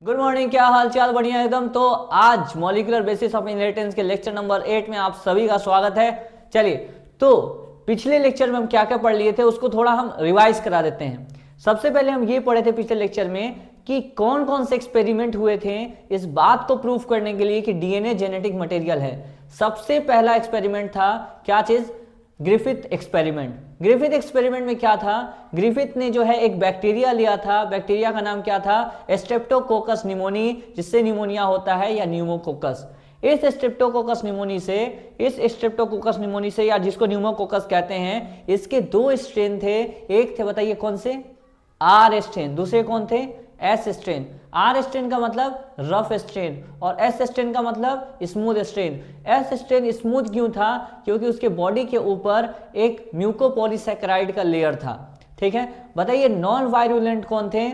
Good morning, क्या हाल चाल? बढ़िया एकदम। तो आज मॉलिक्यूलर बेसिस ऑफ इनहेरिटेंस के लेक्चर नंबर 8 में आप सभी का स्वागत है। चलिए, तो पिछले लेक्चर में हम क्या क्या पढ़ लिए थे उसको थोड़ा हम रिवाइज करा देते हैं। सबसे पहले हम ये पढ़े थे पिछले लेक्चर में कि कौन कौन से एक्सपेरिमेंट हुए थे इस बात को प्रूफ करने के लिए कि डीएनए जेनेटिक मटेरियल है। सबसे पहला एक्सपेरिमेंट था क्या चीज? Griffith experiment. ग्रिफिथ एक्सपेरिमेंट में क्या था? ग्रिफिथ ने जो है एक बैक्टीरिया लिया था। बैक्टीरिया का नाम क्या था? स्ट्रेप्टोकोकस निमोनी, जिससे निमोनिया होता है, या न्यूमोकोकस। इस स्ट्रेप्टोकोकस निमोनी से या जिसको न्यूमोकोकस कहते हैं, इसके दो स्ट्रेन थे। एक थे, बताइए कौन से? R strain. दूसरे कौन थे? S strain. आर स्ट्रेन का मतलब रफ स्ट्रेन और एस स्ट्रेन का मतलब smooth strain. S strain smooth क्यों था? क्योंकि उसके बॉडी के ऊपर एक म्यूकोपॉलीसैकेराइड का लेयर था। ठीक है, बताइए नॉन वायरुलेंट कौन थे?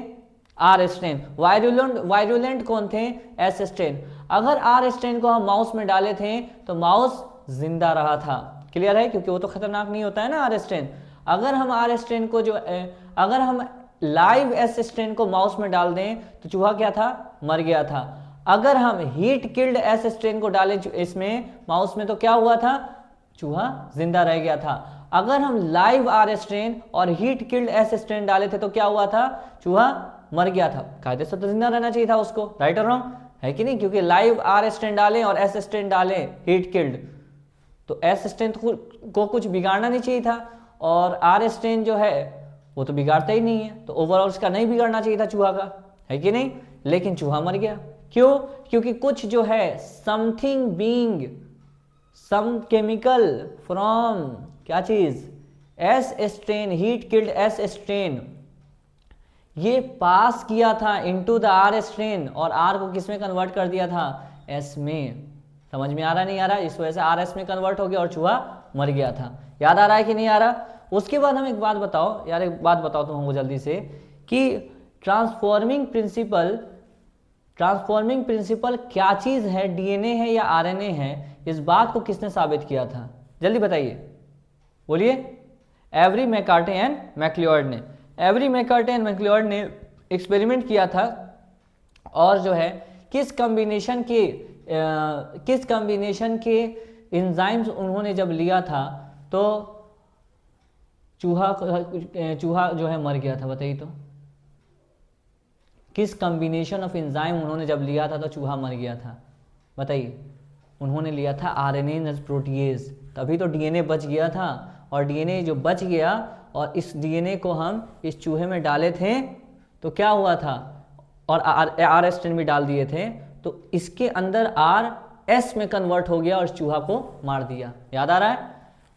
R strain. वायरुलेंट कौन थे? S strain. अगर आर स्ट्रेन को हम माउस में डाले थे तो माउस जिंदा रहा था। क्लियर है? क्योंकि वो तो खतरनाक नहीं होता है ना आर स्ट्रेन। अगर हम आर स्ट्रेन को अगर हम लाइव एस स्ट्रेन को माउस में डाल दें तो चूहा क्या था? मर गया था। अगर हम हीट किल्ड एस स्ट्रेन को डालें इसमें माउस में तो क्या हुआ था? चूहा जिंदा रह गया था। अगर हम लाइव आर स्ट्रेन और हीट किल्ड एस स्ट्रेन डाले थे तो क्या हुआ था? चूहा मर गया था। कायदे से तो जिंदा रहना चाहिए था उसको, राइट और रॉन्ग? है कि नहीं? क्योंकि लाइव आर स्ट्रेन डालें और एस स्ट्रेन डालें हीट किल्ड, तो एस स्ट्रेन को कुछ बिगाड़ना नहीं चाहिए था, और आर स्ट्रेन जो है वो तो बिगाड़ता ही नहीं है, तो ओवरऑल उसका नहीं बिगाड़ना चाहिए था चूहा का, है कि नहीं? लेकिन चूहा मर गया। क्यों? क्योंकि कुछ जो है something being some chemical from क्या चीज? S strain, heat killed S strain, ये पास किया था इनटू द आर स्ट्रेन, और आर को किस में कन्वर्ट कर दिया था? एस में। समझ में आ रहा नहीं आ रहा? इस वजह से आर एस में कन्वर्ट हो गया और चूहा मर गया था। याद आ रहा है कि नहीं आ रहा? उसके बाद हम एक बात बताओ यार, एक बात बताओ तुम हमको जल्दी से कि ट्रांसफॉर्मिंग प्रिंसिपल क्या चीज है? डीएनए है या आरएनए है? इस बात को किसने साबित किया था? जल्दी बताइए, बोलिए। एवरी मैकार्टे एंड मैक्लियोड ने। एवरी मैकार्टे एंड मैक्लियोड ने एक्सपेरिमेंट किया था, और जो है किस कॉम्बिनेशन के एंजाइम्स उन्होंने जब लिया था तो चूहा जो है मर गया था। बताइए तो किस कॉम्बिनेशन ऑफ एंजाइम उन्होंने जब लिया था तो चूहा मर गया था? बताइए। उन्होंने लिया था आरएनए प्रोटीएज, तभी तो डीएनए बच गया था। और डीएनए जो बच गया और इस डीएनए को हम इस चूहे में डाले थे तो क्या हुआ था? और आर स्ट्रेन भी डाल दिए थे तो इसके अंदर आर एस में कन्वर्ट हो गया और चूहा को मार दिया। याद आ रहा है?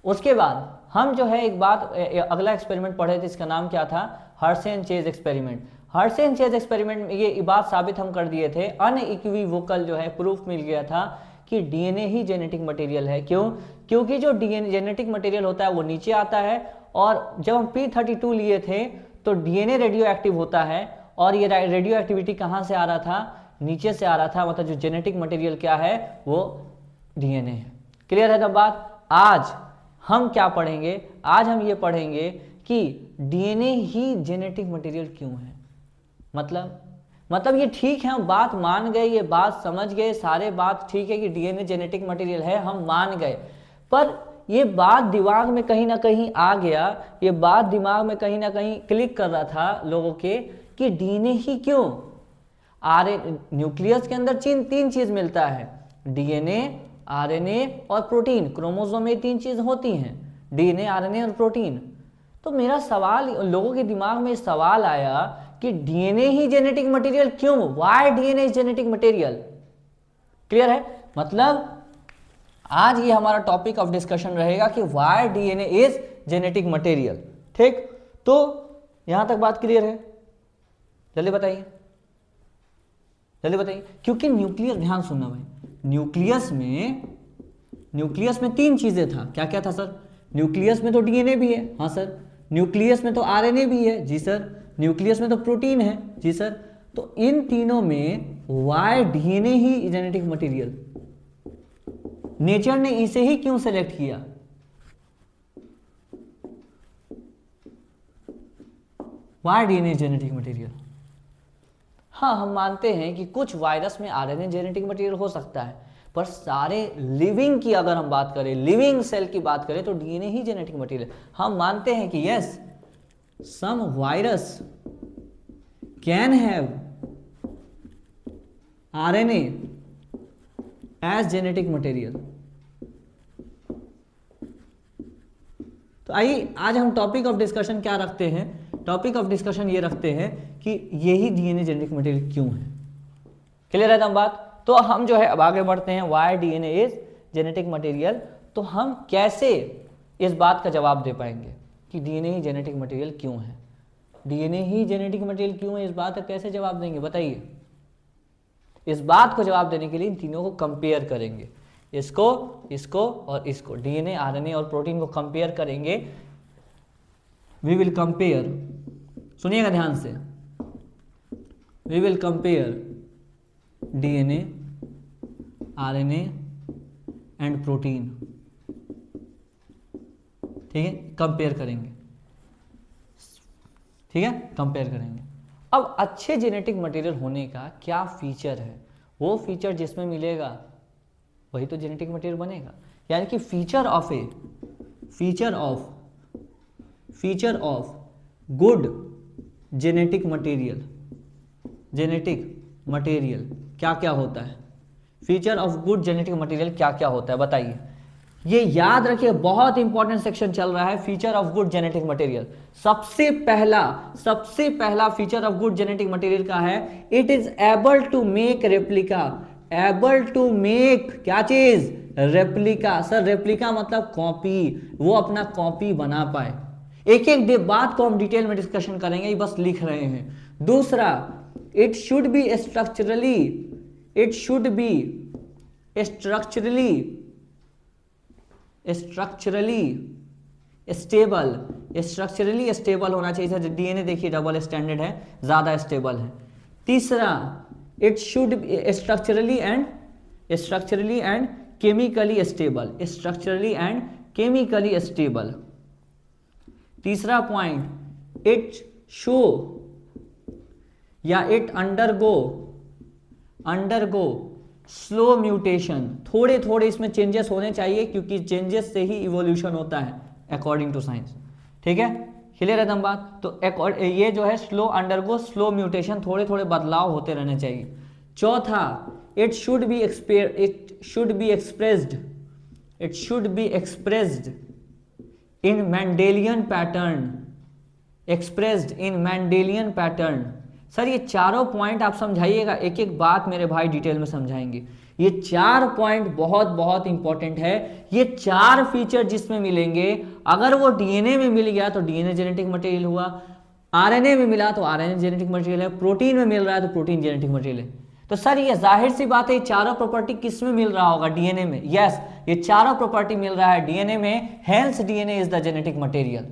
उसके बाद हम जो है एक बात, अगला एक्सपेरिमेंट पढ़े थे, इसका नाम क्या था? Hershey and chase experiment. Hershey and chase experiment में ये बात साबित हम कर दिए थे, अनइक्विवोकल जो है प्रूफ मिल गया था कि डीएनए ही जेनेटिक मटेरियल है। क्यों? क्योंकि जो डीएनए जेनेटिक मटेरियल होता है वो नीचे आता है, और जब हम P32 लिए थे तो डीएनए रेडियो एक्टिव होता है, और ये रेडियो एक्टिविटी कहाँ से आ रहा था? नीचे से आ रहा था। मतलब जो जेनेटिक मटेरियल क्या है वो डीएनए है। क्लियर है तब बात? आज हम क्या पढ़ेंगे? आज हम ये पढ़ेंगे कि डीएनए ही जेनेटिक मटेरियल क्यों है। मतलब ये ठीक है, हम बात मान गए, ये बात समझ गए, सारे बात ठीक है कि डीएनए जेनेटिक मटेरियल है, हम मान गए, पर ये बात दिमाग में कहीं ना कहीं आ गया, ये बात दिमाग में कहीं ना कहीं क्लिक कर रहा था लोगों के कि डीएनए ही क्यों? न्यूक्लियस के अंदर तीन चीज मिलता है, डीएनए, आरएनए और प्रोटीन। क्रोमोसोम में तीन चीज होती हैं, डीएनए, आरएनए और प्रोटीन। तो मेरा सवाल, लोगों के दिमाग में सवाल आया कि डीएनए ही जेनेटिक मटेरियल क्यों? Why DNA is genetic material? Clear है? मतलब आज ये हमारा टॉपिक ऑफ डिस्कशन रहेगा कि why DNA is genetic material. ठीक, तो यहां तक बात क्लियर है? जल्दी बताइए, जल्दी बताइए। क्योंकि न्यूक्लियस, ध्यान सुनना भाई, न्यूक्लियस में तीन चीजें था। क्या क्या था सर? न्यूक्लियस में तो डीएनए भी है, हाँ सर। न्यूक्लियस में तो आरएनए भी है, जी सर। न्यूक्लियस में तो प्रोटीन है, जी सर। तो इन तीनों में why DNA he genetic material? Nature ने इसे ही क्यों सेलेक्ट किया? Why DNA genetic material? हाँ, हम मानते हैं कि कुछ वायरस में आरएनए जेनेटिक मटेरियल हो सकता है, पर सारे लिविंग की अगर हम बात करें, लिविंग सेल की बात करें, तो डीएनए ही जेनेटिक मटेरियल। हम मानते हैं कि yes, some virus can have RNA as genetic material. तो आइए आज हम टॉपिक ऑफ डिस्कशन क्या रखते हैं, टॉपिक ऑफ डिस्कशन ये रखते हैं कि यही डीएनए जेनेटिक मटेरियल क्यों है। क्लियर है ना बात? तो हम जो है अब आगे बढ़ते हैं, why DNA is genetic material. तो हम कैसे इस बात का जवाब दे पाएंगे कि डीएनए ही जेनेटिक मटेरियल क्यों है? डीएनए ही जेनेटिक मटेरियल क्यों है, इस बात का कैसे जवाब देंगे बताइए? इस बात को जवाब देने के लिए इन तीनों को कंपेयर करेंगे, इसको, इसको और इसको। डीएनए, आरएनए और प्रोटीन को कंपेयर करेंगे। वी विल कंपेयर, सुनिएगा ध्यान से, we will compare DNA, RNA and protein. ठीक है, कंपेयर करेंगे। ठीक है, कंपेयर करेंगे। अब अच्छे जेनेटिक मटेरियल होने का क्या फीचर है? वो फीचर जिसमें मिलेगा वही तो जेनेटिक मटेरियल बनेगा। यानी कि feature of good genetic material, क्या क्या होता है? Feature of good genetic material क्या क्या होता है बताइए? ये याद रखिए, बहुत इंपॉर्टेंट सेक्शन चल रहा है, feature of good genetic material. सबसे पहला feature of good genetic material का है, it is able to make replica. Able to make क्या चीज? रेप्लिका। सर रेप्लिका मतलब कॉपी, वो अपना कॉपी बना पाए। एक एक बात को हम डिटेल में डिस्कशन करेंगे, ये बस लिख रहे हैं। दूसरा, it should B structurally stable होना चाहिए। डीएनए देखिए डबल स्टैंडर्ड है, ज्यादा स्टेबल है। तीसरा, it should structurally and chemically stable. तीसरा पॉइंट, इट शो या इट अंडरगो स्लो म्यूटेशन। थोड़े थोड़े इसमें चेंजेस होने चाहिए, क्योंकि चेंजेस से ही इवोल्यूशन होता है अकॉर्डिंग टू साइंस। ठीक है, क्लियर है बात? तो ये जो है अंडरगो स्लो म्यूटेशन, थोड़े थोड़े बदलाव होते रहने चाहिए। चौथा, it should be expressed in Mendelian pattern. Sir ये चारों पॉइंट आप समझाइएगा, एक एक बात मेरे भाई डिटेल में समझाएंगे। ये 4 पॉइंट बहुत बहुत इंपॉर्टेंट है। ये 4 फीचर जिसमें मिलेंगे, अगर वो डीएनए में मिल गया तो डीएनए जेनेटिक मटेरियल हुआ, आरएनए में मिला तो आरएनए जेनेटिक मटेरियल है, प्रोटीन में मिल रहा है तो प्रोटीन जेनेटिक मटेरियल है। तो सर ये जाहिर सी बात है, ये चारों प्रॉपर्टी किस में मिल रहा होगा? डीएनए में। यस, ये चारों प्रॉपर्टी मिल रहा है डीएनए में, hence DNA is the genetic material.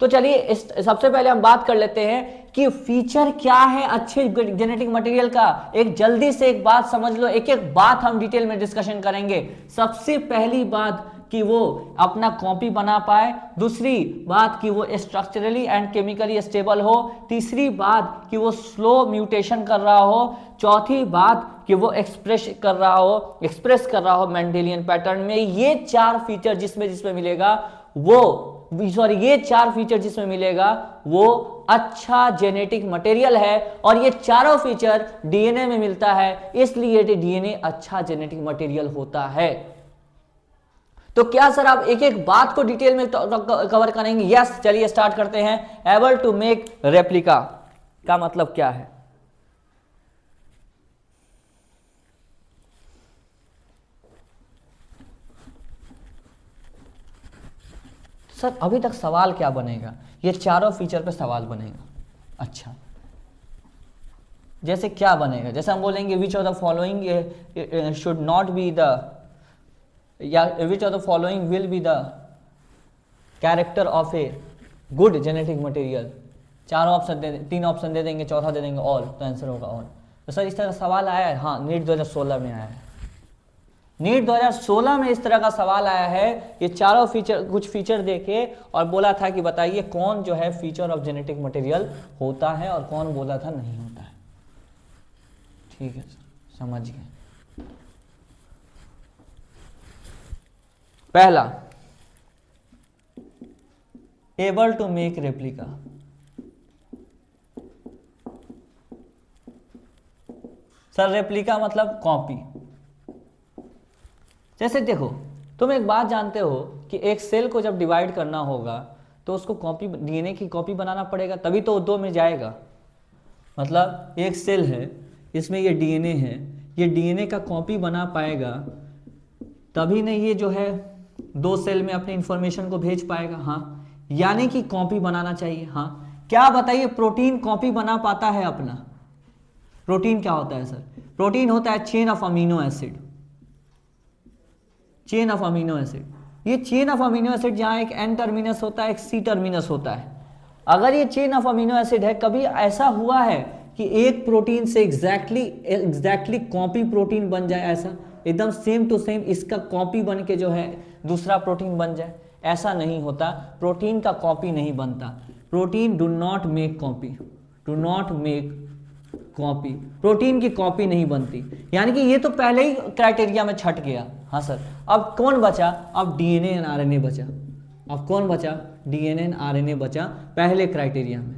तो चलिए सबसे पहले हम बात कर लेते हैं कि फीचर क्या है अच्छे जेनेटिक मटेरियल का। एक जल्दी से एक बात समझ लो, एक एक बात हम डिटेल में डिस्कशन करेंगे। सबसे पहली बात कि वो अपना कॉपी बना पाए। दूसरी बात कि वो स्ट्रक्चरली एंड केमिकली स्टेबल हो। तीसरी बात कि वो स्लो म्यूटेशन कर रहा हो। चौथी बात कि वो एक्सप्रेस कर रहा हो मेंडेलियन पैटर्न में। ये 4 फीचर जिसमें मिलेगा ये 4 फीचर जिसमें मिलेगा वो अच्छा जेनेटिक मटेरियल है। और ये चारों फीचर डीएनए में मिलता है, इसलिए डीएनए अच्छा जेनेटिक मटेरियल होता है। तो क्या सर आप एक एक बात को डिटेल में कवर करेंगे? यस, चलिए स्टार्ट करते हैं। एबल टू मेक रेप्लिका का मतलब क्या है? सर अभी तक सवाल क्या बनेगा? ये चारों फीचर पे सवाल बनेगा। अच्छा, जैसे क्या बनेगा? जैसे हम बोलेंगे which of the following should not be the, या which of the following will be the character of a good genetic material. 3 option दे देंगे, चौथा दे देंगे ऑल, तो आंसर होगा ऑल। तो सर इस तरह का सवाल आया है? हाँ, नीट 2016 में आया है। नीट 2016 में इस तरह का सवाल आया है। ये चारों फीचर, कुछ फीचर देखे और बोला था कि बताइए कौन जो है फीचर ऑफ जेनेटिक मटेरियल होता है और कौन बोला था नहीं होता है। ठीक है सर, समझ गए। पहला, able to make replica. Sir replica मतलब कॉपी। जैसे देखो, तुम एक बात जानते हो कि एक सेल को जब डिवाइड करना होगा तो उसको कॉपी, डीएनए की कॉपी बनाना पड़ेगा, तभी तो दो में जाएगा। मतलब एक सेल है, इसमें ये डीएनए है, ये डीएनए का कॉपी बना पाएगा तभी नहीं ये जो है दो सेल में अपने इंफॉर्मेशन को भेज पाएगा। हाँ, यानी कि कॉपी बनाना चाहिए। हाँ, क्या बताइए, प्रोटीन कॉपी बना पाता है अपना? प्रोटीन क्या होता है सर? प्रोटीन होता है chain of amino acid. Chain of amino acid, ये चेन ऑफ अमीनो एसिड जहां एक एन टर्मिनस होता है, एक सी टर्मिनस होता है। अगर ये चेन ऑफ अमीनो एसिड है, कभी ऐसा हुआ है कि एक प्रोटीन से एग्जैक्टली कॉपी प्रोटीन बन जाए? ऐसा एकदम सेम टू सेम इसका कॉपी बन के जो है दूसरा प्रोटीन बन जाए? ऐसा नहीं होता। प्रोटीन का कॉपी नहीं बनता। Protein do not make copy, do not make copy. Protein की कॉपी नहीं बनती। यानी कि ये तो पहले ही क्राइटेरिया में छट गया। हाँ सर, अब कौन बचा? अब डीएनए एंड आरएनए बचा। अब कौन बचा? डीएनए एंड आरएनए बचा पहले क्राइटेरिया में।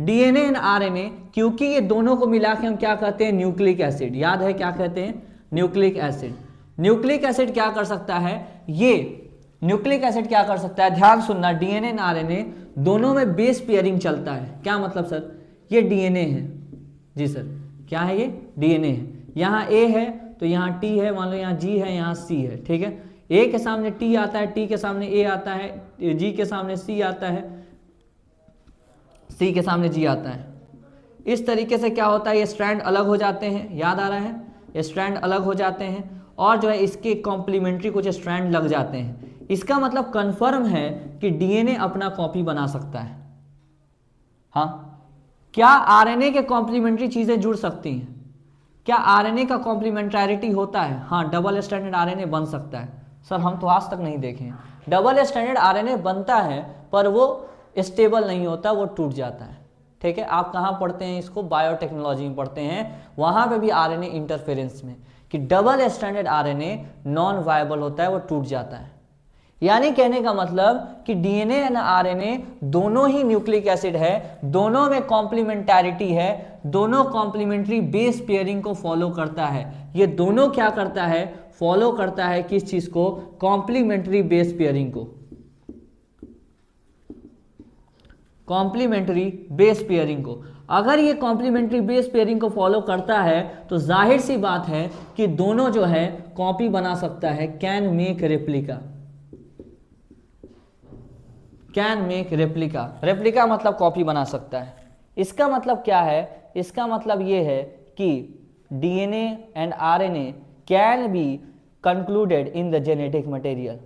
डीएनए एंड आरएनए, क्योंकि ये दोनों को मिला के हम क्या कहते हैं? Nucleic acid. याद है क्या कहते हैं? Nucleic acid. न्यूक्लिक एसिड क्या कर सकता है? ये न्यूक्लिक एसिड क्या कर सकता है? ध्यान सुनना, डीएनए एंड आरएनए दोनों में बेस पेयरिंग चलता है। क्या मतलब सर? ये डीएनए है जी सर, क्या है ये? डीएनए है। यहाँ ए है तो यहाँ टी है, मान लो यहाँ जी है, यहाँ सी है, ठीक है। ए के सामने टी आता है, टी के सामने ए आता है, जी के सामने सी आता है, सी के सामने जी आता है। इस तरीके से क्या होता है? ये स्ट्रैंड अलग हो जाते हैं। याद आ रहा है? ये स्ट्रैंड अलग हो जाते हैं और जो है इसके कॉम्प्लीमेंट्री कुछ स्ट्रैंड लग जाते हैं। इसका मतलब कंफर्म है कि डीएनए अपना कॉपी बना सकता है। हाँ, क्या आरएनए के कॉम्प्लीमेंट्री चीजें जुड़ सकती हैं? क्या आरएनए का कॉम्प्लीमेंटैरिटी होता है? हाँ, डबल स्ट्रैंडेड आरएनए बन सकता है। सर हम तो आज तक नहीं देखे हैं। डबल स्ट्रैंडेड आरएनए बनता है पर वो स्टेबल नहीं होता, वो टूट जाता है। ठीक है, आप कहाँ पढ़ते हैं इसको? बायोटेक्नोलॉजी में पढ़ते हैं। वहां पे भी आरएनए इंटरफेरेंस में कि double stranded RNA non viable होता है, वो टूट जाता है। यानी कहने का मतलब कि डीएनए एंड आरएनए दोनों ही न्यूक्लिक एसिड है, दोनों में कॉम्प्लीमेंटैरिटी है, दोनों कॉम्प्लीमेंट्री बेस पेयरिंग को फॉलो करता है। ये दोनों क्या करता है? फॉलो करता है किस चीज को? कॉम्प्लीमेंट्री बेस पेयरिंग को। कॉम्प्लीमेंट्री बेस पेयरिंग को। अगर ये कॉम्प्लीमेंट्री बेस पेयरिंग को फॉलो करता है तो जाहिर सी बात है कि दोनों जो है कॉपी बना सकता है, can make replica. Can make replica. Replica मतलब कॉपी बना सकता है। इसका मतलब क्या है? इसका मतलब ये है कि DNA and RNA can be concluded in the genetic material.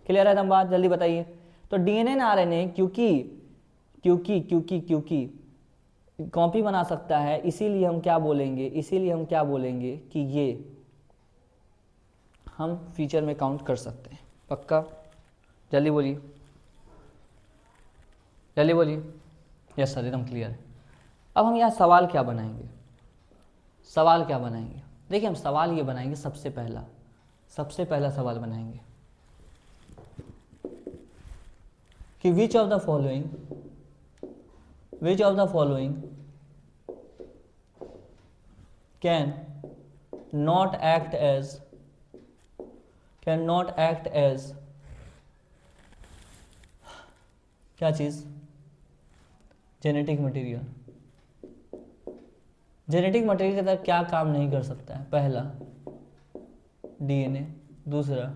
Clear है एकदम बात? जल्दी बताइए। तो डीएनए एंड आरएनए क्योंकि कॉपी बना सकता है, इसीलिए हम क्या बोलेंगे कि ये हम फीचर में काउंट कर सकते हैं। पक्का? जल्दी बोलिए, जल्दी बोलिए। यस सर, एकदम क्लियर है। अब हम यहाँ सवाल क्या बनाएंगे? देखिए, हम सवाल ये बनाएंगे, सबसे पहला सवाल बनाएंगे कि which of the following can not act as क्या चीज? Genetic material. जेनेटिक मटेरियल के अंदर क्या काम नहीं कर सकता है? पहला डीएनए, दूसरा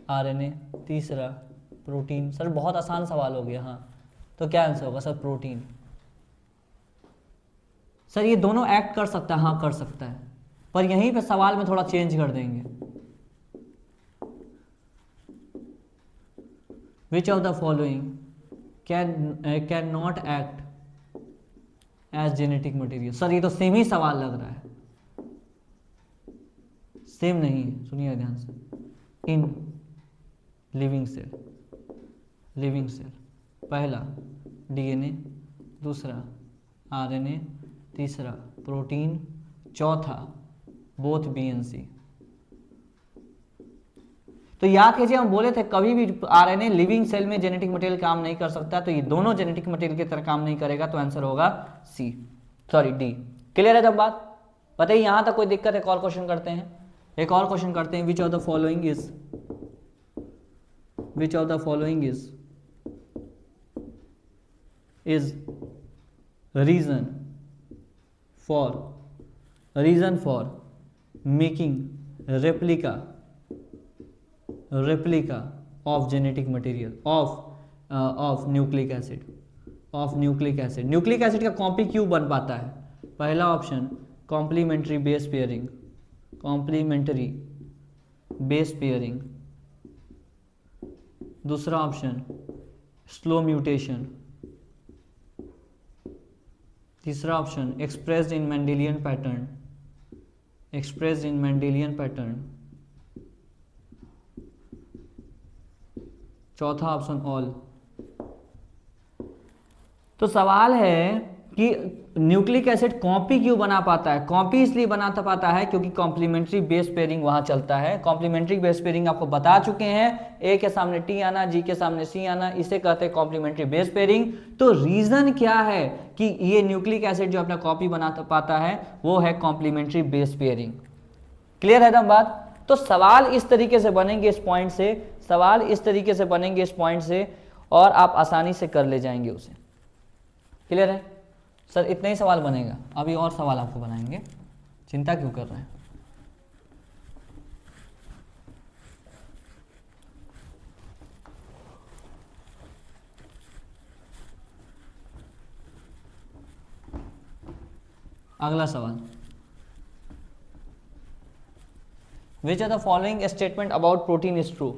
आरएनए, तीसरा प्रोटीन। सर बहुत आसान सवाल हो गया। हाँ, तो क्या आंसर होगा सर? प्रोटीन। सर ये दोनों एक्ट कर सकता है? हाँ कर सकता है, पर यहीं पे सवाल में थोड़ा चेंज कर देंगे। Which of the following can not act as genetic material. Sir ये तो सेम ही सवाल लग रहा है। सेम नहीं है, सुनिए ध्यान से। इन लिविंग सेल पहला डीएनए, दूसरा आरएनए, तीसरा प्रोटीन, चौथा बोथ बी एंड सी। तो याद कीजिए हम बोले थे कभी भी आरएनए लिविंग सेल में जेनेटिक मटेरियल काम नहीं कर सकता, तो ये दोनों जेनेटिक मटेरियल की तरह काम नहीं करेगा, तो आंसर होगा सी, सॉरी डी। क्लियर है तब बात? बताइए यहां तक कोई दिक्कत है? एक और क्वेश्चन करते हैं, एक और क्वेश्चन करते हैं। Which of the following is, which of the following is reason for making replica of genetic material of nucleic acid, nucleic acid का कॉपी क्यों बन पाता है? पहला ऑप्शन कॉम्प्लीमेंट्री बेस पेयरिंग, दूसरा ऑप्शन स्लो म्यूटेशन, तीसरा option expressed in Mendelian pattern, चौथा option all. तो सवाल है कि न्यूक्लिक एसिड कॉपी क्यों बना पाता है? कॉपी इसलिए बना पाता है क्योंकि कॉम्प्लीमेंट्री बेस पेयरिंग वहां चलता है। कॉम्प्लीमेंट्री बेस पेयरिंग आपको बता चुके हैं, ए के सामने टी आना, जी के सामने सी आना, इसे कहते हैं कॉम्प्लीमेंट्री बेस पेयरिंग। तो रीजन क्या है कि ये न्यूक्लिक एसिड जो अपना कॉपी बना पाता है वो है कॉम्प्लीमेंट्री बेस पेयरिंग। क्लियर है एकदम बात? तो सवाल इस तरीके से बनेंगे इस पॉइंट से, और आप आसानी से कर ले जाएंगे उसे। क्लियर है सर? इतना ही सवाल बनेगा, अभी और सवाल आपको बनाएंगे, चिंता क्यों कर रहे हैं। अगला सवाल, which of the following statement about protein is true?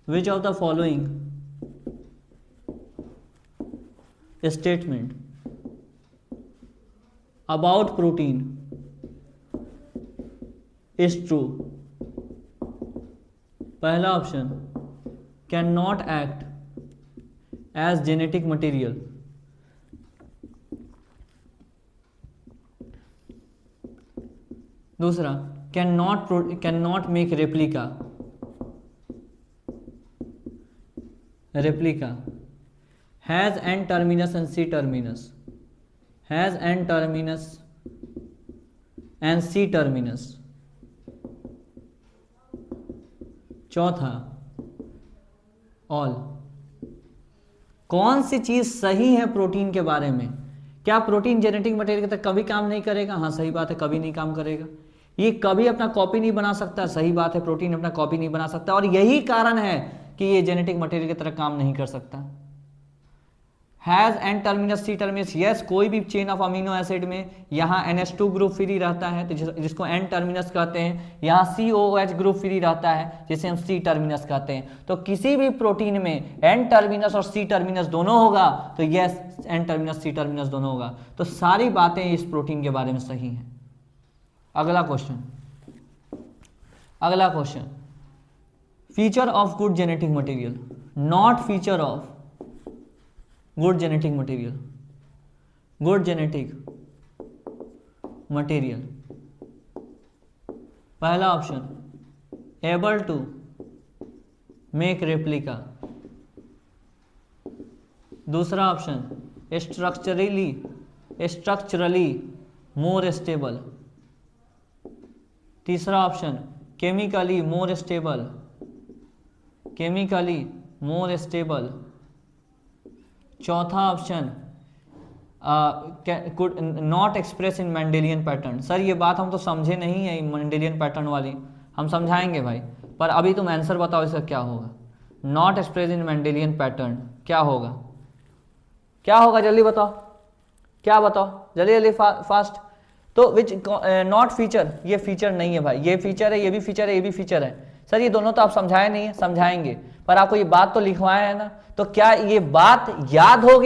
Which of the following statement about protein is true? पहला option can not act as genetic material, दूसरा can not make replica, has N terminus and C terminus, चौथा all. कौन सी चीज सही है protein के बारे में? क्या प्रोटीन जेनेटिक मटेरियल तक कभी काम नहीं करेगा? हाँ सही बात है, कभी नहीं काम करेगा। ये कभी अपना कॉपी नहीं बना सकता? सही बात है, प्रोटीन अपना कॉपी नहीं बना सकता, और यही कारण है कि ये जेनेटिक मटेरियल की तरह काम नहीं कर सकता। Has N terminus C terminus, yes, कोई भी चेन ऑफ अमीनो एसिड में यहाँ NH2 ग्रुप फ्री रहता है तो जिसको एन टर्मिनस कहते हैं, यहाँ COOH ग्रुप फ्री रहता है जिसे हम सी टर्मिनस कहते हैं। तो किसी भी प्रोटीन में एन टर्मिनस और सी टर्मिनस दोनों होगा, तो yes N terminus C terminus दोनों होगा। तो सारी बातें इस प्रोटीन के बारे में सही हैं। अगला question, feature of good genetic material, not feature of good genetic material. पहला option able to make replica, दूसरा ऑप्शन स्ट्रक्चरली मोर स्टेबल, तीसरा ऑप्शन केमिकली मोर स्टेबल, चौथा option not express in Mendelian pattern. Sir ये बात हम तो समझे नहीं है, मेंडेलियन पैटर्न वाली हम समझाएंगे भाई, पर अभी तुम आंसर बताओ इसका क्या होगा। Not express in Mendelian pattern क्या होगा? जल्दी बताओ, क्या बताओ, जल्दी फास्ट। तो विच नॉट फीचर, ये फीचर नहीं है भाई, ये फीचर है, ये भी फीचर है, ये भी फीचर है। सर ये दोनों तो आप समझाए नहीं है, समझाएंगे, पर आपको ये बात तो लिखवाए है ना, तो क्या ये बात याद हो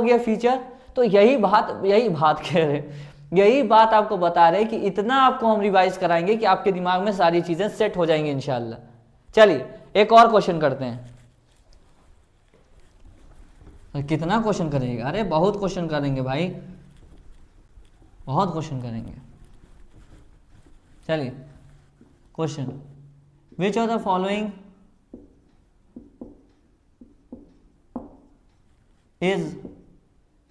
गया? फीचर? तो यही बात कह रहे, यही बात आपको बता रहे कि इतना आपको हम रिवाइज कराएंगे कि आपके दिमाग में सारी चीजें सेट हो जाएंगी इंशाल्लाह। चलिए एक और क्वेश्चन करते हैं। कितना क्वेश्चन करेंगे? अरे बहुत क्वेश्चन करेंगे भाई, बहुत क्वेश्चन करेंगे। चलिए question, which of the following is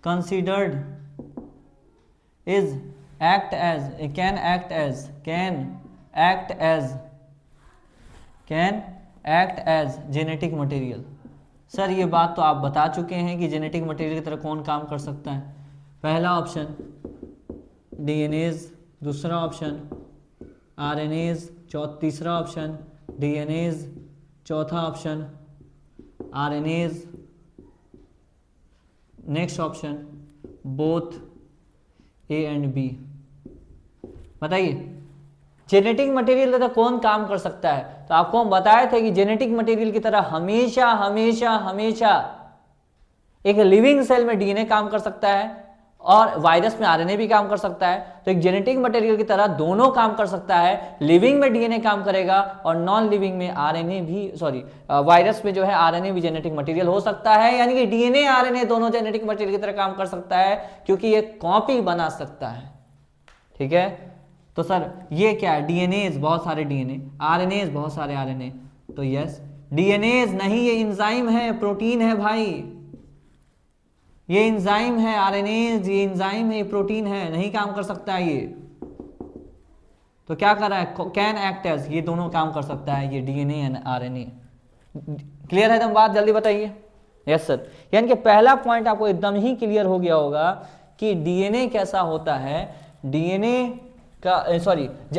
considered is act as can act as genetic material। Sir ये बात तो आप बता चुके हैं कि जेनेटिक मटेरियल की तरह कौन काम कर सकता है। पहला ऑप्शन डीएनएज, दूसरा ऑप्शन आरएनएज, तीसरा ऑप्शन डीएनएज, चौथा option RNase, next option both A and B. बताइए जेनेटिक मटेरियल तरह कौन काम कर सकता है? तो आपको हम बताए थे कि जेनेटिक मटेरियल की तरह हमेशा हमेशा हमेशा एक लिविंग सेल में डीएनए काम कर सकता है और वायरस में आरएनए भी काम कर सकता है। तो एक जेनेटिक मटेरियल की तरह दोनों काम कर सकता है, लिविंग में डीएनए काम करेगा और नॉन लिविंग में आरएनए भी, वायरस में जो है आरएनए भी जेनेटिक मटेरियल हो सकता है। यानी कि डीएनए आरएनए दोनों जेनेटिक मटेरियल की तरह काम कर सकता है क्योंकि ये कॉपी बना सकता है। ठीक है, तो सर ये क्या है? डीएनएज बहुत सारे डीएनए, आरएनएज बहुत सारे आरएनए। तो यस डीएनएज नहीं, ये एंजाइम है, प्रोटीन है भाई, ये एंजाइम है। आरएनएज ये एंजाइम है, ये प्रोटीन है, नहीं काम कर सकता है ये। तो क्या कर रहा है? कैन एक्ट एज, ये दोनों काम कर सकता है, ये डीएनए एंड आरएनए। क्लियर है एकदम बात? जल्दी बताइए। यस सर, यानी कि पहला पॉइंट आपको एकदम ही क्लियर हो गया होगा कि डीएनए कैसा होता है। डीएनए का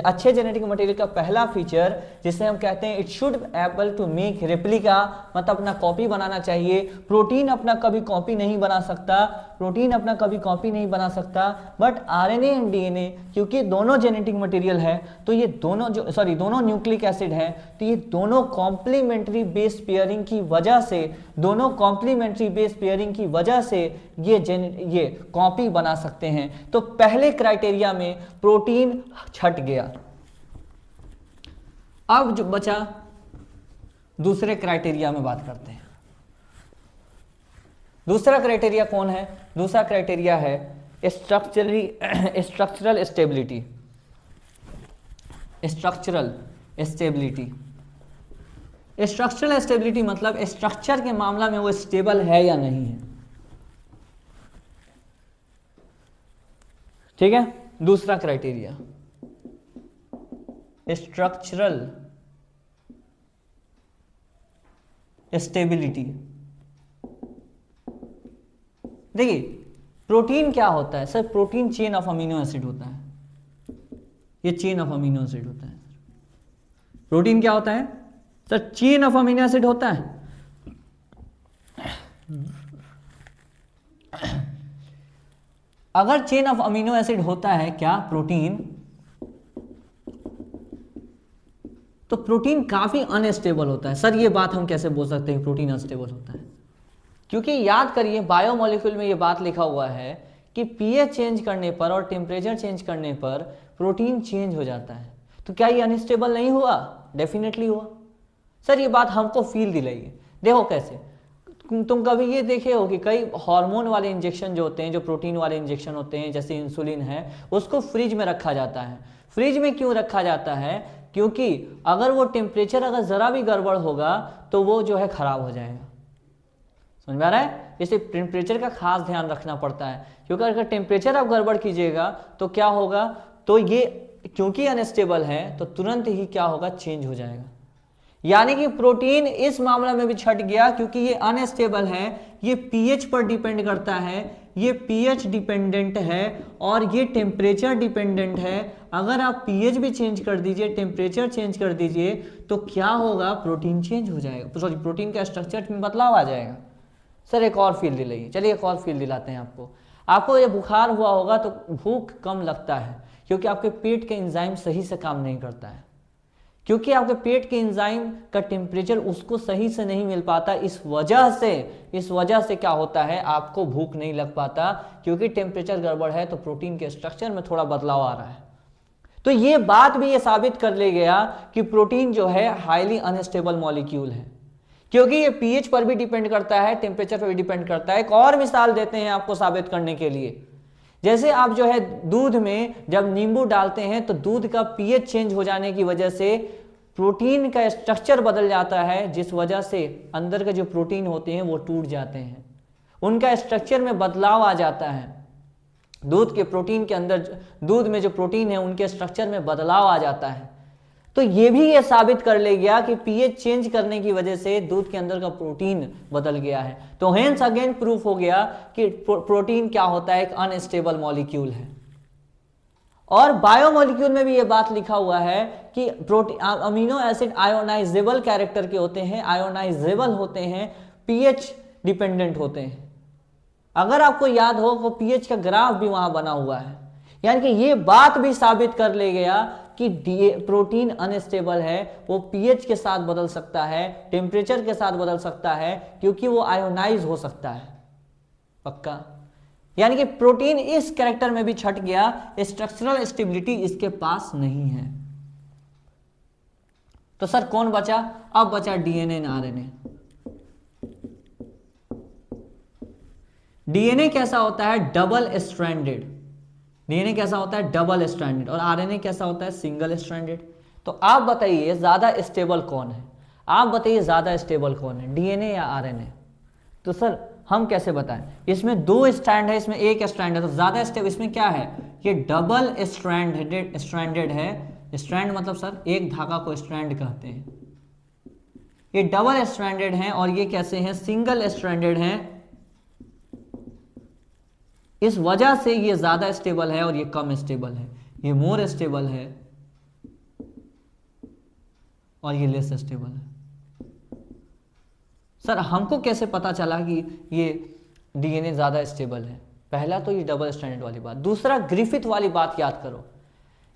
अच्छे जेनेटिक मटेरियल का पहला फीचर जिसे हम कहते हैं it should able to make replica, मतलब अपना कॉपी बनाना चाहिए। प्रोटीन अपना कभी कॉपी नहीं बना सकता, प्रोटीन अपना कभी कॉपी नहीं बना सकता, बट आरएनए एंड डीएनए क्योंकि दोनों जेनेटिक मटेरियल है तो ये दोनों दोनों न्यूक्लिक एसिड है, तो ये दोनों कॉम्प्लीमेंट्री बेस पेयरिंग की वजह से, दोनों कॉम्प्लीमेंट्री बेस पेयरिंग की वजह से ये कॉपी बना सकते हैं। तो पहले क्राइटेरिया में प्रोटीन छट गया। अब जो बचा दूसरे क्राइटेरिया में बात करते हैं। दूसरा क्राइटेरिया कौन है? दूसरा क्राइटेरिया है स्ट्रक्चरल स्टेबिलिटी। स्ट्रक्चरल स्टेबिलिटी मतलब स्ट्रक्चर के मामला में वो स्टेबल है या नहीं है। ठीक है, दूसरा क्राइटेरिया स्ट्रक्चरल स्टेबिलिटी। देखिए प्रोटीन क्या होता है sir? Protein chain of amino acid होता है, ये चेन ऑफ अमीनो एसिड होता है। प्रोटीन क्या होता है sir? Chain of amino acid होता है। अगर चेन ऑफ अमीनो एसिड होता है क्या प्रोटीन, तो प्रोटीन काफी अनस्टेबल होता है। सर ये बात हम कैसे बोल सकते हैं प्रोटीन अनस्टेबल होता है? क्योंकि याद करिए बायोमोलिक्यूल में ये बात लिखा हुआ है कि पीएच चेंज करने पर और टेम्परेचर चेंज करने पर प्रोटीन चेंज हो जाता है। तो क्या ये अनस्टेबल नहीं हुआ? डेफिनेटली हुआ। सर ये बात हमको फील दिलाइए। देखो कैसे, तुम कभी ये देखे हो कि कई हार्मोन वाले इंजेक्शन जो होते हैं, जो प्रोटीन वाले इंजेक्शन होते हैं, जैसे इंसुलिन है, उसको फ्रिज में रखा जाता है। फ्रिज में क्यों रखा जाता है? क्योंकि अगर वो टेम्परेचर अगर जरा भी गड़बड़ होगा तो वो जो है खराब हो जाएगा। समझ में आ रहा है? इसे टेम्परेचर का खास ध्यान रखना पड़ता है, क्योंकि अगर टेम्परेचर आप गड़बड़ कीजिएगा तो क्या होगा, तो ये क्योंकि अनस्टेबल है तो तुरंत ही क्या होगा, चेंज हो जाएगा। यानी कि प्रोटीन इस मामले में भी छट गया क्योंकि ये अनस्टेबल है, ये पीएच पर डिपेंड करता है, ये पीएच डिपेंडेंट है और ये टेम्परेचर डिपेंडेंट है। अगर आप पीएच भी चेंज कर दीजिए, टेम्परेचर चेंज कर दीजिए, तो क्या होगा, प्रोटीन चेंज हो जाएगा, सॉरी प्रोटीन का स्ट्रक्चर में बदलाव आ जाएगा। सर एक और फील दिलाइए। चलिए एक और फील दिलाते हैं आपको। आपको ये बुखार हुआ होगा तो भूख कम लगता है क्योंकि आपके पेट के एंजाइम सही से काम नहीं करता है, क्योंकि आपके पेट के एंजाइम का टेम्परेचर उसको सही से नहीं मिल पाता। इस वजह से क्या होता है, आपको भूख नहीं लग पाता, क्योंकि टेम्परेचर गड़बड़ है तो प्रोटीन के स्ट्रक्चर में थोड़ा बदलाव आ रहा है। तो ये बात भी ये साबित कर ले गया कि प्रोटीन जो है हाईली अनस्टेबल मॉलिक्यूल है। क्योंकि ये पीएच पर भी डिपेंड करता है, टेम्परेचर पर भी डिपेंड करता है। एक और मिसाल देते हैं आपको साबित करने के लिए। जैसे आप जो है दूध में जब नींबू डालते हैं तो दूध का पीएच चेंज हो जाने की वजह से प्रोटीन का स्ट्रक्चर बदल जाता है, जिस वजह से अंदर के जो प्रोटीन होते हैं वो टूट जाते हैं, उनका स्ट्रक्चर में बदलाव आ जाता है। दूध के प्रोटीन के अंदर, दूध में जो प्रोटीन है उनके स्ट्रक्चर में बदलाव आ जाता है। तो ये भी ये साबित कर ले गया कि पीएच चेंज करने की वजह से दूध के अंदर का प्रोटीन बदल गया है। तो हेंस अगेन प्रूफ हो गया कि प्रोटीन क्या होता है, एक अनस्टेबल मॉलिक्यूल है। और बायोमोलिक्यूल में भी ये बात लिखा हुआ है कि protein, amino acid ionisable character के होते हैं, आयोनाइजेबल होते हैं, पीएच डिपेंडेंट होते हैं। अगर आपको याद हो तो पीएच का ग्राफ भी वहां बना हुआ है, यानी कि ये बात भी साबित कर ले गया कि प्रोटीन अनस्टेबल है, वो पीएच के साथ बदल सकता है, टेम्परेचर के साथ बदल सकता है, क्योंकि वो आयोनाइज हो सकता है। पक्का? यानी कि प्रोटीन इस कैरेक्टर में भी छट गया, स्ट्रक्चरल स्टेबिलिटी इसके पास नहीं है। तो सर कौन बचा? अब बचा डीएनए एंड आरएनए। डीएनए कैसा होता है? Double stranded. डीएनए कैसा होता है? Double stranded. और आरएनए कैसा होता है? Single stranded. तो आप बताइए ज्यादा स्टेबल कौन है? आप बताइए ज्यादा स्टेबल कौन है, डीएनए या आरएनए? तो सर हम कैसे बताएं? इसमें 2 स्ट्रैंड है, इसमें 1 स्ट्रैंड है, तो ज्यादा स्टेबल इसमें क्या है? ये डबल स्ट्रैंडेड है। स्ट्रैंड मतलब सर एक धागा को स्ट्रैंड कहते हैं। ये डबल स्ट्रैंडेड है और ये कैसे हैं? सिंगल स्ट्रैंडेड हैं। इस वजह से ये ज्यादा स्टेबल है और ये कम स्टेबल है। ये मोर स्टेबल है और ये लेस स्टेबल है। सर हमको कैसे पता चला कि ये डीएनए ज्यादा स्टेबल है? पहला तो ये डबल स्ट्रैंडेड वाली बात। दूसरा, ग्रिफिथ वाली बात याद करो।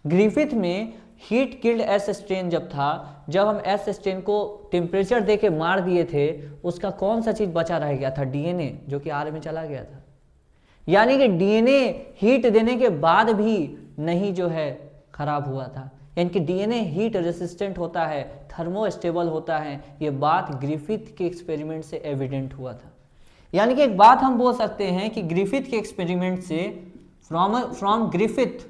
ग्रिफिथ में हीट किल्ड एस स्ट्रेन जब था, जब हम एस स्ट्रेन को टेम्परेचर देके मार दिए थे, उसका कौन सा चीज बचा रह गया था? डीएनए, जो कि आर में चला गया था। यानी कि डीएनए हीट देने के बाद भी नहीं जो है खराब हुआ था, यानी कि डीएनए हीट रेसिस्टेंट होता है, थर्मोस्टेबल होता है। ये बात ग्रिफिथ के एक्सपेरिमेंट से एविडेंट हुआ था। यानी कि एक बात हम बोल सकते हैं कि ग्रिफिथ के एक्सपेरिमेंट से, फ्रॉम ग्रिफिथ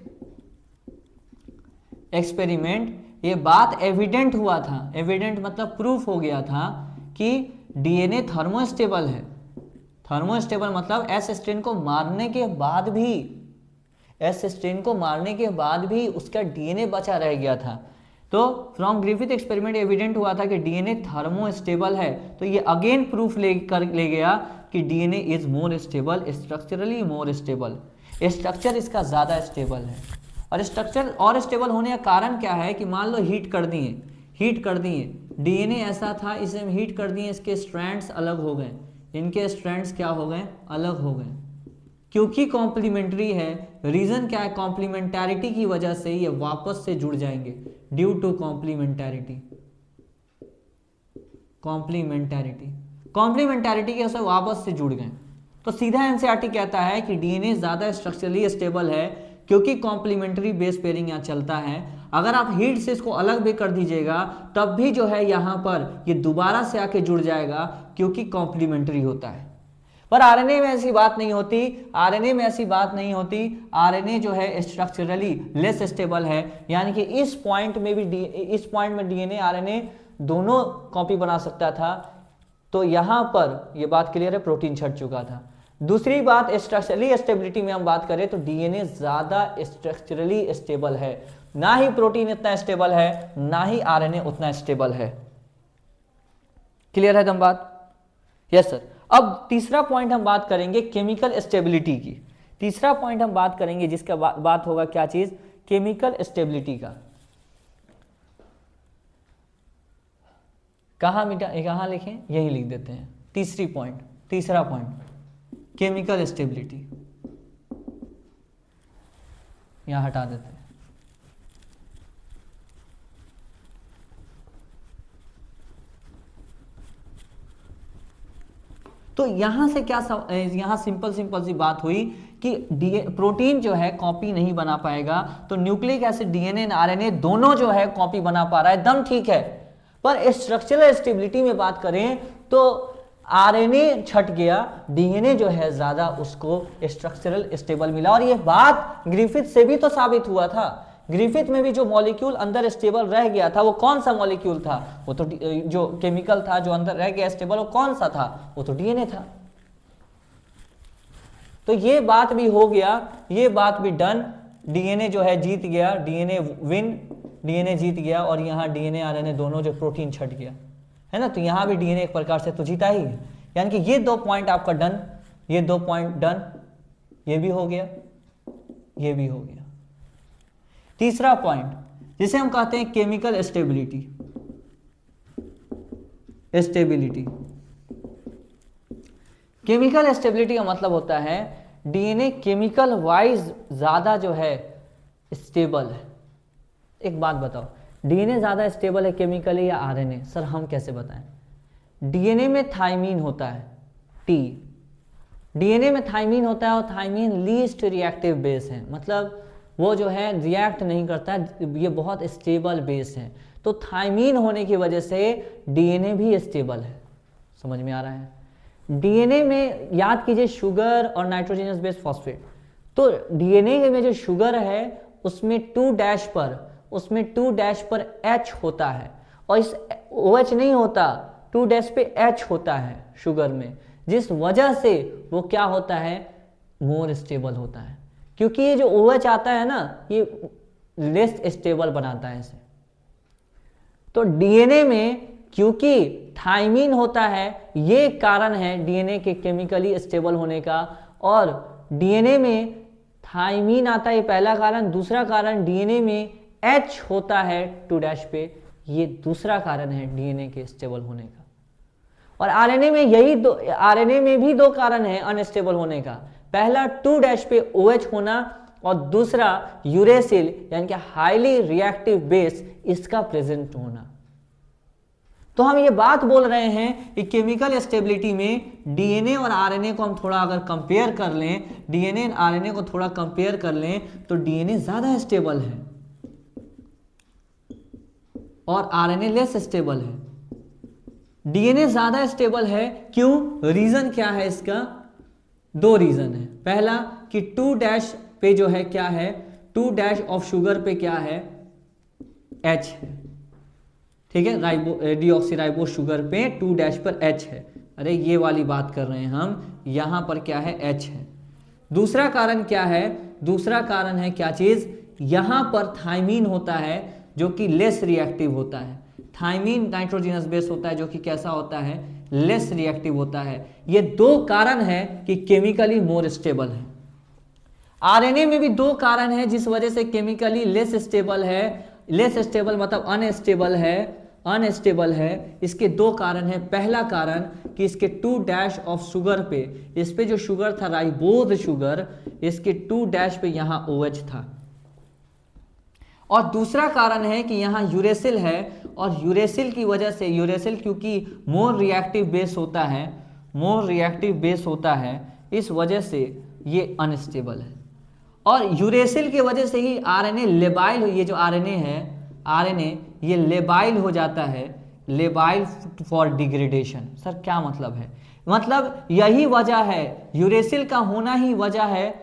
एक्सपेरिमेंट ये बात एविडेंट हुआ था। एविडेंट मतलब प्रूफ हो गया था कि डीएनए थर्मोस्टेबल है। थर्मोस्टेबल मतलब एस स्ट्रेन को मारने के बाद भी, एस स्ट्रेन को मारने के बाद भी उसका डीएनए बचा रह गया था। तो फ्रॉम ग्रिफिथ एक्सपेरिमेंट एविडेंट हुआ था कि डीएनए थर्मोस्टेबल है। तो ये अगेन प्रूफ ले गया कि DNA is more stable, structurally more stable. Structure इसका ज्यादा स्टेबल है। और स्ट्रक्चर और स्टेबल होने का कारण क्या है कि मान लो हीट कर दिए, डीएनए ऐसा था, इसे हम हीट कर दिए, इसके स्ट्रैंड्स अलग हो गए, इनके स्ट्रैंड्स क्या हो गए? अलग हो गए, क्योंकि कॉम्प्लीमेंट्री है। रीजन क्या है? कॉम्प्लीमेंटैरिटी की वजह से ये वापस से जुड़ जाएंगे, ड्यू टू कॉम्प्लीमेंटैरिटी। कॉम्प्लीमेंटैरिटी के वजह से वापस से जुड़ गए। तो सीधा एनसीईआरटी कहता है कि डीएनए ज्यादा स्ट्रक्चरली स्टेबल है, क्योंकि कॉम्प्लीमेंट्री बेस पेयरिंग यहाँ चलता है। अगर आप हीट से इसको अलग भी कर दीजिएगा तब भी जो है यहाँ पर ये दोबारा से आके जुड़ जाएगा, क्योंकि कॉम्प्लीमेंट्री होता है। पर आरएनए में ऐसी बात नहीं होती। आरएनए जो है स्ट्रक्चरली लेस स्टेबल है, यानी कि इस पॉइंट में डीएनए आरएनए दोनों कॉपी बना सकता था। तो यहां पर यह बात क्लियर है, प्रोटीन छट चुका था। दूसरी बात, स्ट्रक्चरली स्टेबिलिटी में हम बात करें तो डीएनए ज्यादा स्ट्रक्चरली स्टेबल है, ना ही प्रोटीन इतना स्टेबल है, ना ही आरएनए उतना स्टेबल है। क्लियर है दम बात? Yes sir. अब तीसरा पॉइंट हम बात करेंगे केमिकल स्टेबिलिटी की। तीसरा पॉइंट हम बात करेंगे जिसका बात होगा क्या चीज? केमिकल स्टेबिलिटी का। कहां लिखें? यही लिख देते हैं। तीसरा पॉइंट केमिकल स्टेबिलिटी, यहां हटा देते हैं। तो यहां से क्या यहां सिंपल सी बात हुई कि प्रोटीन जो है कॉपी नहीं बना पाएगा, तो न्यूक्लिक एसिड, डीएनए, आरएनए दोनों जो है कॉपी बना पा रहा है, एकदम ठीक है। पर स्ट्रक्चरल स्टेबिलिटी में बात करें तो आरएनए छट गया, डीएनए जो है ज्यादा उसको स्ट्रक्चरल स्टेबल मिला। और ये बात ग्रिफिथ से भी तो साबित हुआ था। ग्रिफिथ में भी जो मॉलिक्यूल अंदर स्टेबल रह गया था वो कौन सा मॉलिक्यूल था? वो तो जो केमिकल था जो अंदर रह गया स्टेबल, वो कौन सा था? वो तो डीएनए था। तो ये बात भी हो गया, ये बात भी डन। डीएनए जो है जीत गया, डीएनए विन, डीएनए जीत गया। और यहाँ डीएनए आरएनए दोनों जो प्रोटीन छट गया है ना, तो यहाँ भी डीएनए एक प्रकार से तो जीता ही है। यानी कि ये 2 पॉइंट आपका डन, ये 2 पॉइंट डन, ये भी हो गया, ये भी हो गया। तीसरा पॉइंट जिसे हम कहते हैं chemical stability. Stability, chemical stability का मतलब होता है डीएनए केमिकल वाइज ज्यादा जो है स्टेबल है। एक बात बताओ, डीएनए ज्यादा स्टेबल है केमिकली या आरएनए? सर हम कैसे बताएं? डीएनए में थाइमीन होता है, टी, डीएनए में थाइमीन होता है और थाइमीन लीस्ट रिएक्टिव बेस है, मतलब वो जो है रिएक्ट नहीं करता है, ये बहुत स्टेबल बेस है। तो थाइमीन होने की वजह से डीएनए भी स्टेबल है। समझ में आ रहा है? डीएनए में याद कीजिए शुगर और नाइट्रोजनस बेस फॉस्फेट, तो डीएनए में जो शुगर है उसमें 2 डैश पर H होता है और इस OH नहीं होता, 2 डैश पे H होता है शुगर में, जिस वजह से वो क्या होता है, मोर स्टेबल होता है। क्योंकि ये जो OH आता है ना, ये लेस स्टेबल बनाता है इसे। तो डीएनए में क्योंकि थाइमीन होता है, ये कारण है डीएनए के केमिकली स्टेबल होने का। और डीएनए में थाइमीन आता है, ये पहला कारण। दूसरा कारण डीएनए में H होता है 2 डैश पे, ये दूसरा कारण है डीएनए के स्टेबल होने का। और आरएनए में यही आरएनए में भी 2 कारण है अनस्टेबल होने का। पहला 2 डैश पे OH होना और दूसरा यूरेसिल यानी कि हाईली रिएक्टिव बेस इसका प्रेजेंट होना। तो हम ये बात बोल रहे हैं कि केमिकल स्टेबिलिटी में डीएनए और आरएनए को हम थोड़ा अगर कंपेयर कर लें, डीएनए और आरएनए को थोड़ा कंपेयर कर लें, तो डीएनए ज्यादा स्टेबल है और आरएनए लेस स्टेबल है। डीएनए ज्यादा स्टेबल है, क्यों? रीजन क्या है इसका? 2 रीजन है। पहला कि 2 डैश पे जो है क्या है, 2 डैश ऑफ शुगर पे क्या है, H है, ठीक है, डीऑक्सीराइबो शुगर पे 2 डैश पर H है। अरे ये वाली बात कर रहे हैं हम, यहां पर क्या है, H है। दूसरा कारण क्या है? दूसरा कारण है क्या चीज, यहां पर थाइमीन होता है जो कि लेस रिएक्टिव होता है। थाइमीन नाइट्रोजनस बेस होता है जो कि कैसा होता है, लेस रिएक्टिव होता है। ये 2 कारण है कि केमिकली मोर स्टेबल है। आरएनए में भी 2 कारण है जिस वजह से केमिकली लेस स्टेबल है। लेस स्टेबल मतलब अनस्टेबल है, अनस्टेबल है। इसके 2 कारण है। पहला कारण कि इसके 2 डैश ऑफ शुगर पे, इस पे जो शुगर था राइबोज शुगर, इसके 2 डैश पे यहां OH था। और दूसरा कारण है कि यहाँ यूरेसिल है और यूरेसिल की वजह से, यूरेसिल क्योंकि मोर रिएक्टिव बेस होता है, मोर रिएक्टिव बेस होता है, इस वजह से ये अनस्टेबल है। और यूरेसिल की वजह से ही आरएनए लेबाइल, ये जो आरएनए है, आरएनए ये लेबाइल हो जाता है, लेबाइल फॉर डिग्रेडेशन। सर क्या मतलब है? मतलब यही वजह है, यूरेसिल का होना ही वजह है।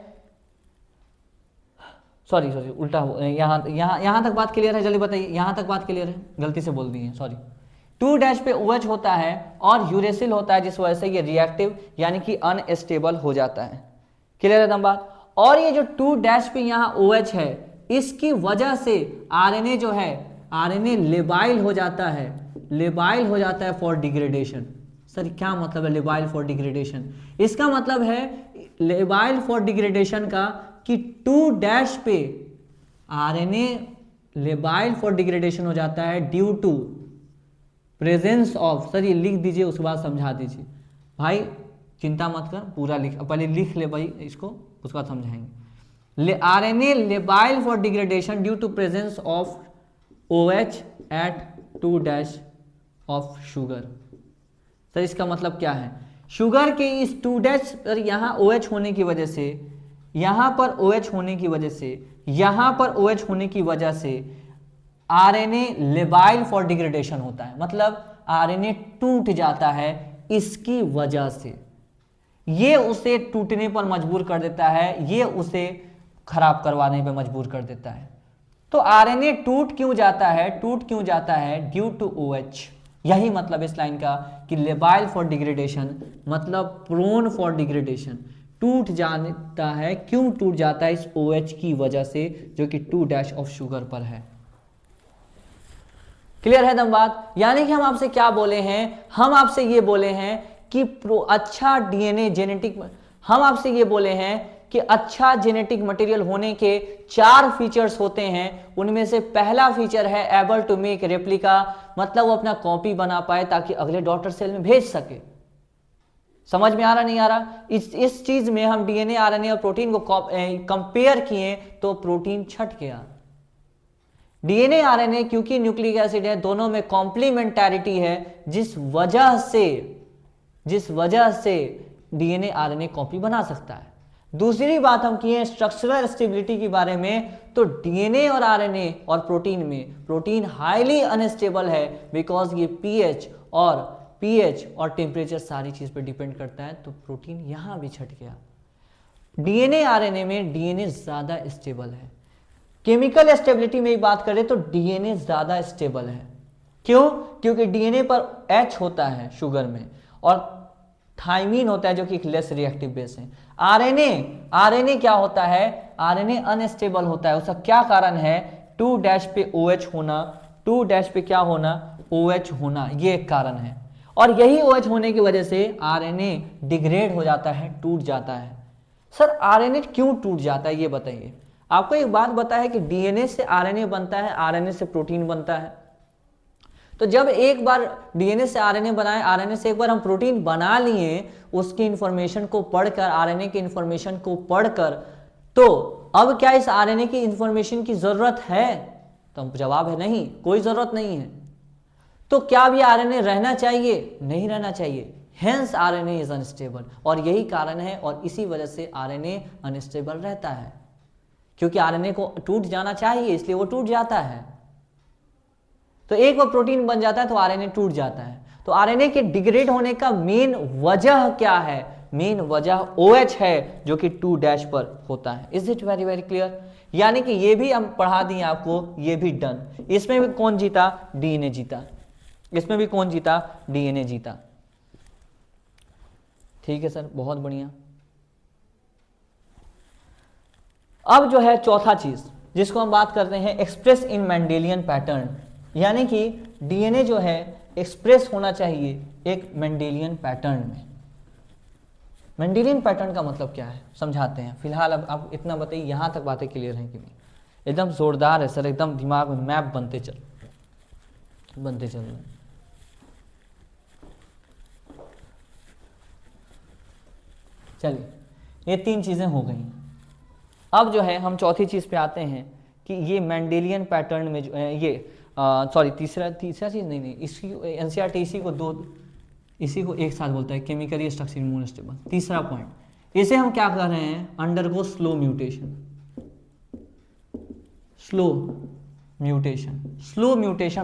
सॉरी उल्टा, यहाँ तक बात क्लियर है? जल्दी बताइए, यहाँ तक बात क्लियर है? गलती से बोल दी है, सॉरी। 2 डैश पे OH होता है और यूरेसिल होता है जिस वजह से ये रिएक्टिव यानी कि अनस्टेबल हो जाता है। क्लियर है एकदम बात? और ये जो 2 डैश पे यहाँ OH है, इसकी वजह से आरएनए जो है, आरएनए लेबाइल हो जाता है, लेबाइल हो जाता है फॉर डिग्रेडेशन। सर क्या मतलब है लेबाइल फॉर डिग्रेडेशन? इसका मतलब है लेबाइल फॉर डिग्रेडेशन का कि 2 डैश पे आरएनए लेबाइल फॉर डिग्रेडेशन हो जाता है due to presence of, sir ये लिख दीजिए उसके बाद समझा दीजिए भाई, चिंता मत कर, पूरा लिख, पहले लिख ले भाई इसको, उसके बाद समझाएंगे। RNA labile for degradation due to presence of OH at 2 dash of sugar. Sir इसका मतलब क्या है? शुगर के इस 2 डैश पर यहाँ OH होने की वजह से, यहाँ पर OH होने की वजह से, यहाँ पर OH होने की वजह से आरएनए लेबाइल फॉर डिग्रेडेशन होता है। मतलब आरएनए टूट जाता है इसकी वजह से ये उसे टूटने पर मजबूर कर देता है, ये उसे खराब करवाने पर मजबूर कर देता है। तो आरएनए टूट क्यों जाता है? टूट क्यों जाता है? Due to OH। यही मतलब इस लाइन का कि लेबाइल फॉर डिग्रेडेशन मतलब प्रोन फॉर डिग्रेडेशन, टूट जाता है। क्यों टूट जाता है? इस OH की वजह से, जो कि 2' ऑफ शुगर पर है। क्लियर है दम बात? यानी कि हम आपसे क्या बोले हैं? हम आपसे ये बोले हैं कि अच्छा डीएनए जेनेटिक, हम आपसे ये बोले हैं कि अच्छा जेनेटिक मटेरियल होने के 4 फीचर्स होते हैं। उनमें से पहला फीचर है एबल टू मेक रेप्लिका, मतलब वो अपना कॉपी बना पाए ताकि अगले डॉटर सेल में भेज सके। समझ में आ रहा नहीं आ रहा? इस चीज में हम डीएनए, आरएनए और प्रोटीन को कंपेयर किए तो प्रोटीन छट गया। डीएनए आरएनए क्योंकि न्यूक्लिक एसिड है, दोनों में कॉम्प्लीमेंटैरिटी है, जिस वजह से डीएनए आरएनए कॉपी बना सकता है। दूसरी बात हम किए स्ट्रक्चरल स्टेबिलिटी के बारे में, तो डीएनए और आरएनए और प्रोटीन में प्रोटीन हाईली अनस्टेबल है, बिकॉज ये पीएच और टेम्परेचर सारी चीज पर डिपेंड करता है। तो प्रोटीन यहां भी छट गया। डीएनए आरएनए में डीएनए ज्यादा स्टेबल है। केमिकल स्टेबिलिटी में बात करें तो डीएनए ज्यादा स्टेबल है। क्यों? क्योंकि डीएनए पर H होता है शुगर में, और थाइमीन होता है जो कि एक लेस रिएक्टिव बेस है। आरएनए क्या होता है? आरएनए अनस्टेबल होता है। उसका क्या कारण है? 2' पे OH होना, 2' पे क्या होना? OH होना, ये एक कारण है। और यही OH होने की वजह से आरएनए डिग्रेड हो जाता है, टूट जाता है। सर आरएनए क्यों टूट जाता है ये बताइए। आपको एक बात पता है कि डीएनए से आरएनए बनता है, आरएनए से प्रोटीन बनता है। तो जब एक बार डीएनए से आरएनए बनाए, आरएनए से एक बार हम प्रोटीन बना लिए, उसकी इंफॉर्मेशन को पढ़कर, आरएनए की इंफॉर्मेशन को पढ़कर, तो अब क्या इस आरएनए की इंफॉर्मेशन की जरूरत है? तो जवाब है नहीं, कोई जरूरत नहीं है। तो क्या भी आरएनए रहना चाहिए? नहीं रहना चाहिए। हेंस आरएनए इज अनस्टेबल, और यही कारण है, और इसी वजह से आरएनए अनस्टेबल रहता है, क्योंकि आरएनए को टूट जाना चाहिए, इसलिए वो टूट जाता है। तो एक बार प्रोटीन बन जाता है तो आरएनए टूट जाता है। तो आरएनए के डिग्रेड होने का मेन वजह क्या है? मेन वजह OH है, जो कि 2' पर होता है। Is it very very clear? यानी कि ये भी हम पढ़ा दिए आपको, ये भी डन। इसमें भी कौन जीता? डीएनए जीता। इसमें भी कौन जीता? डीएनए जीता। ठीक है सर, बहुत बढ़िया। अब जो है चौथा चीज जिसको हम बात करते हैं, एक्सप्रेस इन मेंडेलियन पैटर्न, यानी कि डीएनए जो है एक्सप्रेस होना चाहिए एक मेंडेलियन पैटर्न में। मेंडेलियन पैटर्न का मतलब क्या है समझाते हैं। फिलहाल अब आप इतना बताइए, यहां तक बातें क्लियर हैं कि नहीं? एकदम जोरदार है सर, एकदम दिमाग में मैप बनते चल रहे हैं। चलिए, ये 3 चीजें हो गई। अब जो है हम चौथी चीज पे आते हैं कि ये मेंडेलियन पैटर्न में जो है ये तीसरा चीज नहीं, इसकी एनसीईआरटी इसी को एक साथ बोलता है, केमिकली स्ट्रक्चर इम्यून स्टेबल। तीसरा पॉइंट, इसे हम क्या कर रहे हैं? अंडरगो स्लो म्यूटेशन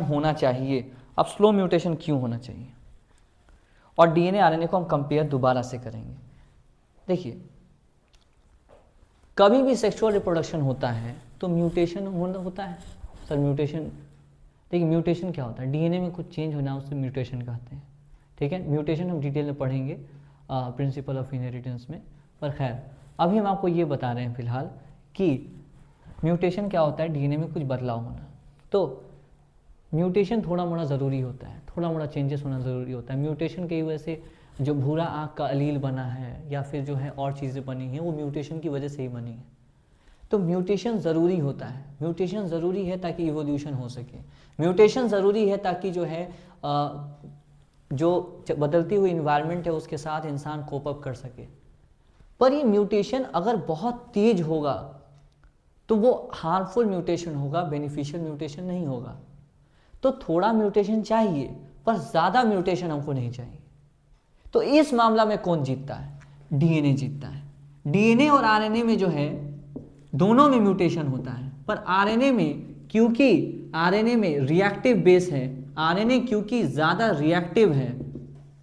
होना चाहिए। अब स्लो म्यूटेशन क्यों होना चाहिए? और डीएनए आरएनए को हम कंपेयर दोबारा से करेंगे। देखिए, कभी भी सेक्सुअल रिप्रोडक्शन होता है तो म्यूटेशन होता है। सर म्यूटेशन, देखिए म्यूटेशन क्या होता है? डीएनए में कुछ चेंज होना, उससे म्यूटेशन कहते हैं। ठीक है, म्यूटेशन हम डिटेल में पढ़ेंगे प्रिंसिपल ऑफ इनहेरिटेंस में। पर खैर, अभी हम आपको ये बता रहे हैं फिलहाल कि म्यूटेशन क्या होता है, डीएनए में कुछ बदलाव होना। तो म्यूटेशन थोड़ा मोड़ा ज़रूरी होता है, थोड़ा मोड़ा चेंजेस होना ज़रूरी होता है। म्यूटेशन की वजह से जो भूरा आँख का अलील बना है या फिर जो है और चीज़ें बनी हैं, वो म्यूटेशन की वजह से ही बनी है। तो म्यूटेशन ज़रूरी होता है, म्यूटेशन ज़रूरी है ताकि इवोल्यूशन हो सके। म्यूटेशन ज़रूरी है ताकि जो है जो बदलती हुई इन्वायरमेंट है उसके साथ इंसान कोप अप कर सके। पर ये म्यूटेशन अगर बहुत तेज होगा तो वो हार्मफुल म्यूटेशन होगा, बेनिफिशियल म्यूटेशन नहीं होगा। तो थोड़ा म्यूटेशन चाहिए, पर ज़्यादा म्यूटेशन हमको नहीं चाहिए। तो इस मामला में कौन जीतता है? डीएनए जीतता है। डीएनए और आरएनए में जो है दोनों में म्यूटेशन होता है, पर आरएनए में क्योंकि आरएनए में रिएक्टिव बेस है, आरएनए क्योंकि ज़्यादा रिएक्टिव है,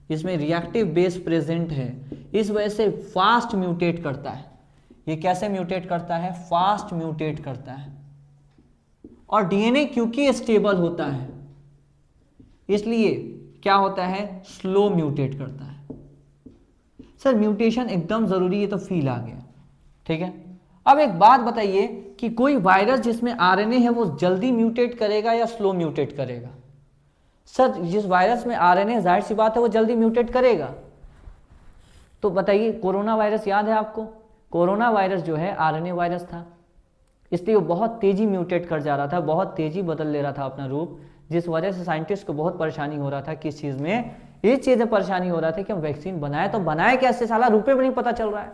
इसमें रिएक्टिव बेस प्रेजेंट है, इस वजह से फास्ट म्यूटेट करता है। ये कैसे म्यूटेट करता है? फास्ट म्यूटेट करता है। और डीएनए क्योंकि स्टेबल होता है इसलिए क्या होता है? स्लो म्यूटेट करता है। सर म्यूटेशन एकदम जरूरी है तो फील आ गया, ठीक है। अब एक बात बताइए कि कोई वायरस जिसमें आरएनए है वो जल्दी म्यूटेट करेगा या स्लो म्यूटेट करेगा? सर जिस वायरस में आरएनए, जाहिर सी बात है वो जल्दी म्यूटेट करेगा। तो बताइए, कोरोना वायरस याद है आपको? कोरोना वायरस जो है आरएनए वायरस था, इसलिए वो बहुत तेजी म्यूटेट कर जा रहा था, बहुत तेजी बदल ले रहा था अपना रूप, जिस वजह से साइंटिस्ट को बहुत परेशानी हो रहा था। किस चीज में? इस चीज में परेशानी हो रहा था कि हम वैक्सीन बनाए तो बनाए कैसे, साला रूपे भी नहीं पता चल रहा है।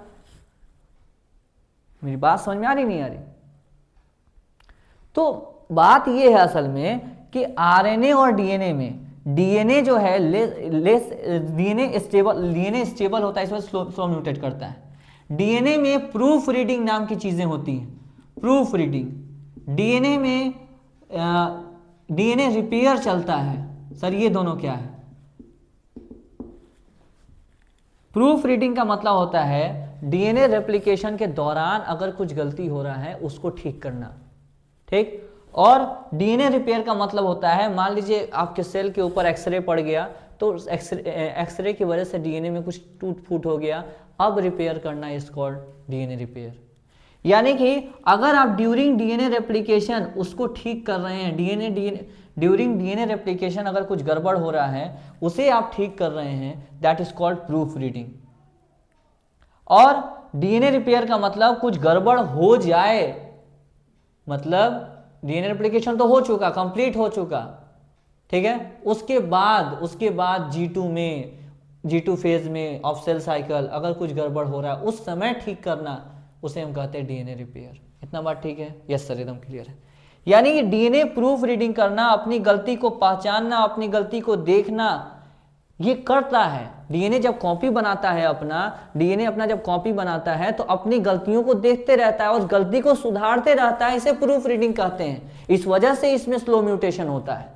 मेरी बात समझ में आ रही नहीं आ रही? तो बात ये है असल में कि आरएनए और डीएनए में, डीएनए जो है डीएनए स्टेबल होता है, इसमें स्लो म्यूटेट करता है। डीएनए में प्रूफ रीडिंग नाम की चीजें होती हैं। प्रूफ रीडिंग, डीएनए में डीएनए रिपेयर चलता है। सर ये दोनों क्या है? प्रूफ रीडिंग का मतलब होता है डीएनए रेप्लिकेशन के दौरान अगर कुछ गलती हो रहा है उसको ठीक करना, ठीक। और डीएनए रिपेयर का मतलब होता है, मान लीजिए आपके सेल के ऊपर एक्सरे पड़ गया तो एक्सरे की वजह से डीएनए में कुछ टूट फूट हो गया, अब रिपेयर करना इज कॉल्ड डीएनए रिपेयर। यानी कि अगर आप ड्यूरिंग डीएनए रेप्लिकेशन उसको ठीक कर रहे हैं, ड्यूरिंग डीएनए रेप्लिकेशन अगर कुछ गड़बड़ हो रहा है उसे आप ठीक कर रहे हैं, that is called proof reading. और डीएनए रिपेयर का मतलब कुछ गड़बड़ हो जाए, मतलब डीएनए रेप्लिकेशन तो हो चुका, कंप्लीट हो चुका, ठीक है, उसके बाद G2 फेज में ऑफ सेल साइकिल अगर कुछ गड़बड़ हो रहा है उस समय ठीक करना, उसे हम कहते हैं डीएनए रिपेयर। इतना बात ठीक है? यस सर, एकदम क्लियर है। यानी कि डीएनए प्रूफ रीडिंग करना, अपनी गलती को पहचानना, अपनी गलती को देखना, ये करता है। डीएनए जब कॉपी बनाता है डीएनए अपना जब कॉपी बनाता है तो अपनी गलतियों को देखते रहता है और गलती को सुधारते रहता है, इसे प्रूफ रीडिंग कहते हैं। इस वजह से इसमें स्लो म्यूटेशन होता है।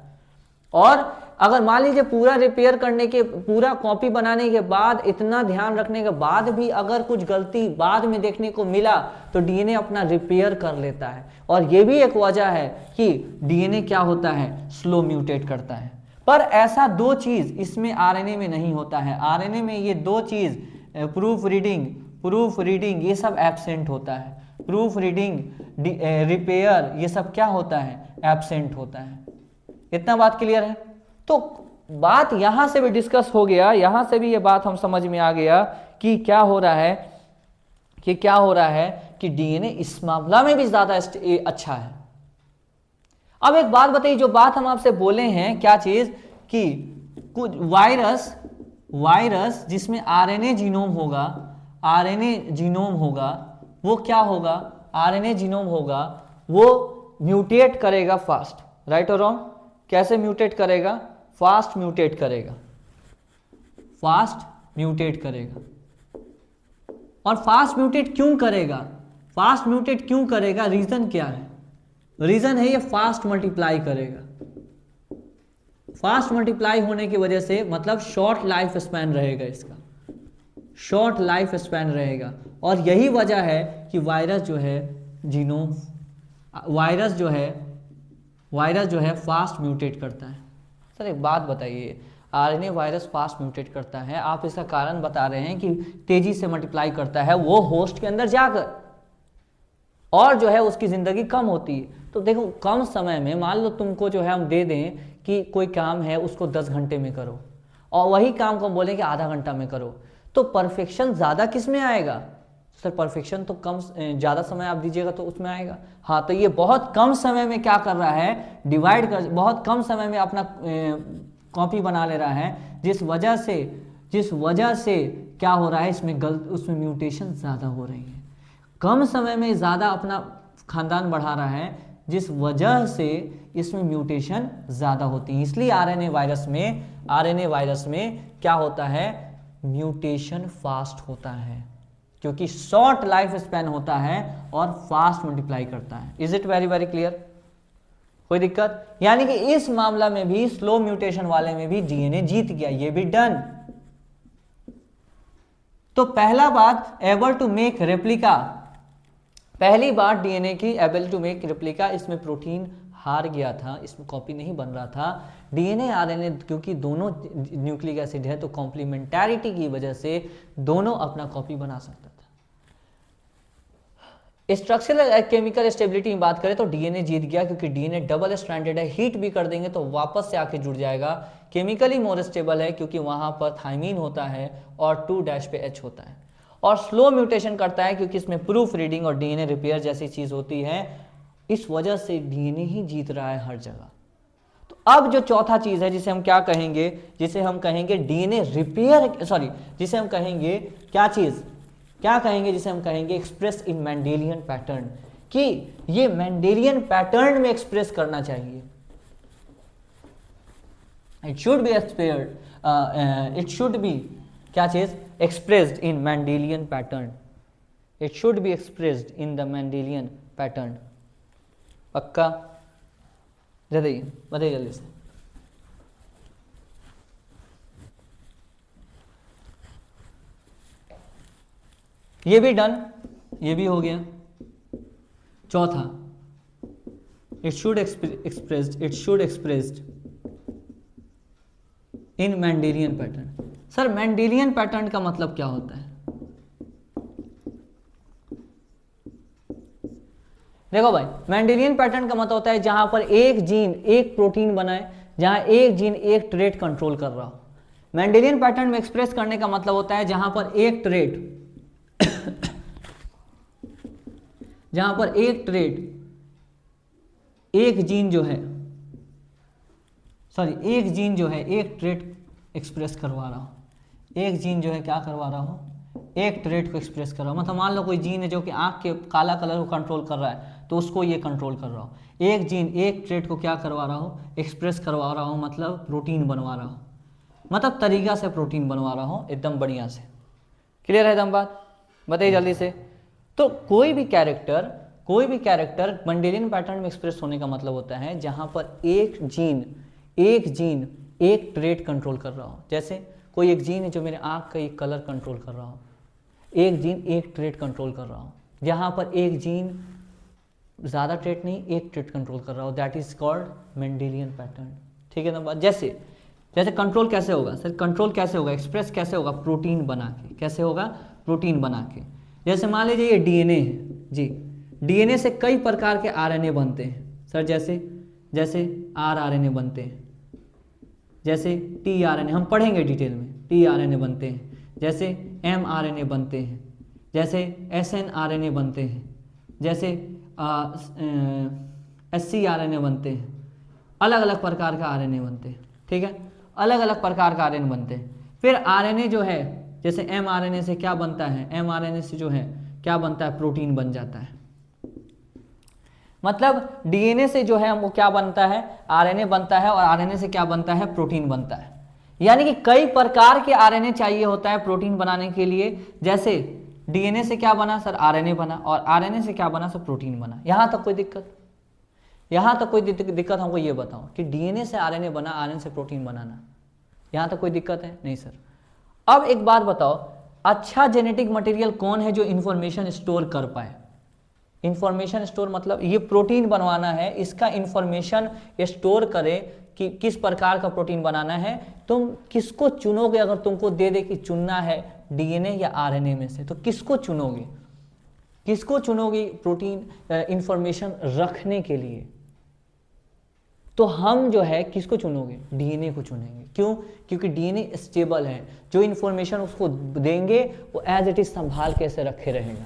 और अगर मान लीजिए पूरा कॉपी बनाने के बाद, इतना ध्यान रखने के बाद भी अगर कुछ गलती बाद में देखने को मिला तो डीएनए अपना रिपेयर कर लेता है। और यह भी एक वजह है कि डीएनए क्या होता है? स्लो म्यूटेट करता है। पर ऐसा दो चीज इसमें आरएनए में नहीं होता है। आरएनए में ये दो चीज, प्रूफ रीडिंग ये सब एब्सेंट होता है। प्रूफ रीडिंग, रिपेयर, ये सब क्या होता है? एब्सेंट होता है। इतना बात क्लियर है? तो बात यहां से भी डिस्कस हो गया, यहां से भी ये बात हम समझ में आ गया कि क्या हो रहा है कि डीएनए इस मामला में भी ज्यादा अच्छा है। अब एक बात बताइए, जो बात हम आपसे बोले हैं, क्या चीज, कि कुछ वायरस जिसमें आरएनए जीनोम होगा, वो क्या होगा? आरएनए जीनोम होगा, वो म्यूटेट करेगा फास्ट, राइट और रॉन्ग? कैसे म्यूटेट करेगा? फास्ट म्यूटेट करेगा। और फास्ट म्यूटेट क्यों करेगा? रीजन क्या है? रीजन है ये फास्ट मल्टीप्लाई करेगा। फास्ट मल्टीप्लाई होने की वजह से मतलब शॉर्ट लाइफ स्पैन रहेगा इसका, शॉर्ट लाइफ स्पैन रहेगा। और यही वजह है कि वायरस जो है फास्ट म्यूटेट करता है। सर एक बात बताइए, आरएनए वायरस फास्ट म्यूटेट करता है, आप इसका कारण बता रहे हैं कि तेजी से मल्टीप्लाई करता है वो होस्ट के अंदर जाकर, और जो है उसकी जिंदगी कम होती है। तो देखो, कम समय में, मान लो तुमको जो है हम दे दें कि कोई काम है उसको 10 घंटे में करो, और वही काम को हम बोलें कि आधा घंटा में करो, तो परफेक्शन ज्यादा किस में आएगा? सर परफेक्शन तो कम, ज्यादा समय आप दीजिएगा तो उसमें आएगा। हाँ, तो ये बहुत कम समय में क्या कर रहा है? बहुत कम समय में अपना कॉपी बना ले रहा है, जिस वजह से क्या हो रहा है, उसमें म्यूटेशन ज्यादा हो रही है। कम समय में ज्यादा अपना खानदान बढ़ा रहा है, जिस वजह से इसमें म्यूटेशन ज्यादा होती है। इसलिए आरएनए वायरस में क्या होता है? म्यूटेशन फास्ट होता है, क्योंकि शॉर्ट लाइफ स्पैन होता है और फास्ट मल्टीप्लाई करता है। Is it very very clear? कोई दिक्कत? यानी कि इस मामला में भी, स्लो म्यूटेशन वाले में भी डीएनए जीत गया, ये भी डन। तो पहला बात एबल टू मेक रेप्लिका, पहली बार डीएनए की एबल टू मेक रेप्लिका, इसमें प्रोटीन हार गया था, इसमें कॉपी नहीं बन रहा था। डीएनए आरएनए क्योंकि दोनों न्यूक्लिक एसिड है तो कॉम्प्लीमेंटैरिटी की वजह से दोनों अपना कॉपी बना सकता था। स्ट्रक्चरल केमिकल स्टेबिलिटी में बात करें तो डीएनए जीत गया क्योंकि डीएनए डबल स्ट्रैंडेड है, हीट भी कर देंगे तो वापस से आके जुड़ जाएगा। केमिकली मोर स्टेबल है क्योंकि वहां पर थाइमीन होता है और 2' पे H होता है, और स्लो म्यूटेशन करता है क्योंकि इसमें प्रूफ रीडिंग और डीएनए रिपेयर जैसी चीज होती है। इस वजह से डीएनए ही जीत रहा है हर जगह। तो अब जो चौथा चीज है जिसे हम क्या कहेंगे, जिसे हम कहेंगे डीएनए रिपेयर, सॉरी जिसे हम कहेंगे क्या चीज, क्या कहेंगे, जिसे हम कहेंगे एक्सप्रेस इन मेंडेलियन पैटर्न, कि ये मेंडेलियन पैटर्न में एक्सप्रेस करना चाहिए। It should be expired, it should be क्या चीज, expressed in Mendelian pattern, it should be expressed in the Mendelian pattern. पक्का? बताइए जल्दी से। ये भी डन, ये भी हो गया। चौथा, it should expressed in Mendelian pattern. Sir Mendelian pattern का मतलब क्या होता है? देखो भाई, मेंडेलियन पैटर्न का मतलब होता है जहां पर एक जीन एक प्रोटीन बनाए, जहां एक जीन एक ट्रेट कंट्रोल कर रहा हो। मेंडेलियन पैटर्न में एक्सप्रेस करने का मतलब होता है जहां पर एक ट्रेट जहां पर एक ट्रेट, एक जीन जो है, सॉरी एक जीन जो है एक ट्रेट एक्सप्रेस करवा रहा हो, एक जीन जो है क्या करवा रहा हो, एक ट्रेट को एक्सप्रेस कर रहा हो। मतलब मान लो कोई जीन है जो कि आंख के काला कलर को कंट्रोल कर रहा है तो उसको ये कंट्रोल कर रहा हो। एक जीन एक ट्रेट को क्या करवा रहा हो, एक्सप्रेस करवा रहा हो, मतलब प्रोटीन बनवा रहा हो, मतलब तरीका से प्रोटीन बनवा रहा हो एकदम बढ़िया से। क्लियर है एकदम बात? बताइए जल्दी से। तो कोई भी कैरेक्टर मेंडेलियन पैटर्न में एक्सप्रेस होने का मतलब होता है जहां पर एक जीन एक ट्रेट कंट्रोल कर रहा हो। जैसे कोई एक जीन है जो मेरे आंख का एक कलर कंट्रोल कर रहा हो, एक जीन एक ट्रेट कंट्रोल कर रहा हो, जहां पर एक जीन ज़्यादा ट्रेट नहीं एक ट्रेट कंट्रोल कर रहा हो, that is called Mendelian pattern. ठीक है ना बात? जैसे कंट्रोल कैसे होगा सर, कंट्रोल कैसे होगा, एक्सप्रेस कैसे होगा, प्रोटीन बना के। कैसे होगा? प्रोटीन बना के। जैसे मान लीजिए ये डीएनए है जी, डीएनए से कई प्रकार के आरएनए बनते हैं सर, जैसे आरएनए बनते हैं, जैसे टीआरएनए हम पढ़ेंगे डिटेल में, टीआरएनए बनते हैं, जैसे एमआरएनए बनते हैं, जैसे एसएनआरएनए बनते हैं, जैसे एससीआरएनए बनते हैं, अलग अलग प्रकार का आरएनए बनते हैं। ठीक है, अलग अलग प्रकार का आरएनए बनते हैं। फिर आरएनए जो है जैसे एमआरएनए से क्या बनता है, एमआरएनए से जो है क्या बनता है, प्रोटीन बन जाता है। मतलब डीएनए से जो है वो क्या बनता है, आरएनए बनता है, और आरएनए से क्या बनता है, प्रोटीन बनता है। यानी कि कई प्रकार के आरएनए चाहिए होता है प्रोटीन बनाने के लिए। जैसे डीएनए से क्या बना सर, आरएनए बना, और आरएनए से क्या बना सर, प्रोटीन बना। यहां तक कोई दिक्कत? यहां तक कोई दिक्कत हमको ये बताओ कि डीएनए से आरएनए बना, आरएनए से प्रोटीन बनाना, यहां तक कोई दिक्कत है? नहीं सर। अब एक बात बताओ, अच्छा जेनेटिक मटेरियल कौन है जो इंफॉर्मेशन स्टोर कर पाए? इंफॉर्मेशन स्टोर मतलब ये प्रोटीन बनवाना है, इसका इंफॉर्मेशन स्टोर करे कि किस प्रकार का प्रोटीन बनाना है। तुम किसको चुनोगे? अगर तुमको दे दे कि चुनना है डीएनए या आरएनए में से, तो किसको चुनोगे? किसको चुनोगे प्रोटीन इंफॉर्मेशन रखने के लिए? तो हम जो है किसको चुनोगे? डीएनए को चुनेंगे। क्यों? क्योंकि डीएनए स्टेबल है, जो इंफॉर्मेशन उसको देंगे वो एज इट इज संभाल कैसे रखे रहेगा।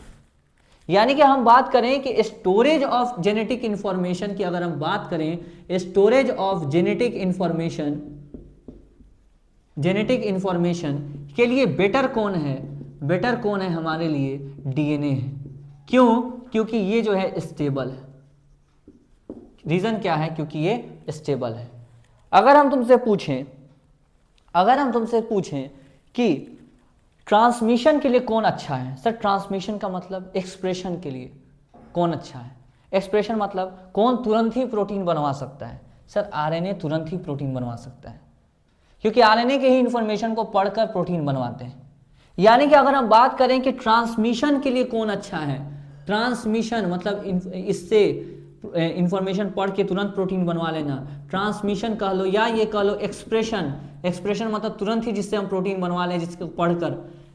यानी कि हम बात करें कि स्टोरेज ऑफ जेनेटिक इंफॉर्मेशन की, अगर हम बात करें स्टोरेज ऑफ जेनेटिक इंफॉर्मेशन के लिए बेटर कौन है? बेटर कौन है हमारे लिए? डीएनए है। क्यों? क्योंकि ये जो है स्टेबल है। रीजन क्या है? क्योंकि ये स्टेबल है। अगर हम तुमसे पूछें कि ट्रांसमिशन के लिए कौन अच्छा है सर, ट्रांसमिशन का मतलब एक्सप्रेशन के लिए कौन अच्छा है? एक्सप्रेशन मतलब कौन तुरंत ही प्रोटीन बनवा सकता है? सर आरएनए तुरंत ही प्रोटीन बनवा सकता है, क्योंकि आरएनए के ही इंफॉर्मेशन को पढ़कर प्रोटीन बनवाते हैं। यानी कि अगर हम बात करें कि ट्रांसमिशन के लिए कौन अच्छा है, ट्रांसमिशन मतलब इससे इंफॉर्मेशन पढ़ के तुरंत प्रोटीन बनवा लेना, ट्रांसमिशन कह लो या ये कह लो एक्सप्रेशन, एक्सप्रेशन मतलब तुरंत ही जिससे हम प्रोटीन बनवा लें जिसको पढ़कर,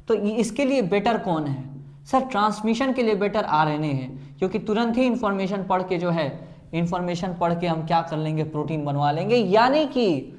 तो इसके लिए बेटर कौन है? सर ट्रांसमिशन के लिए बेटर आरएनए है, क्योंकि तुरंत ही इंफॉर्मेशन पढ़ के जो है, इंफॉर्मेशन पढ़ के हम क्या कर लेंगे, प्रोटीन बनवा लेंगे, यानी कि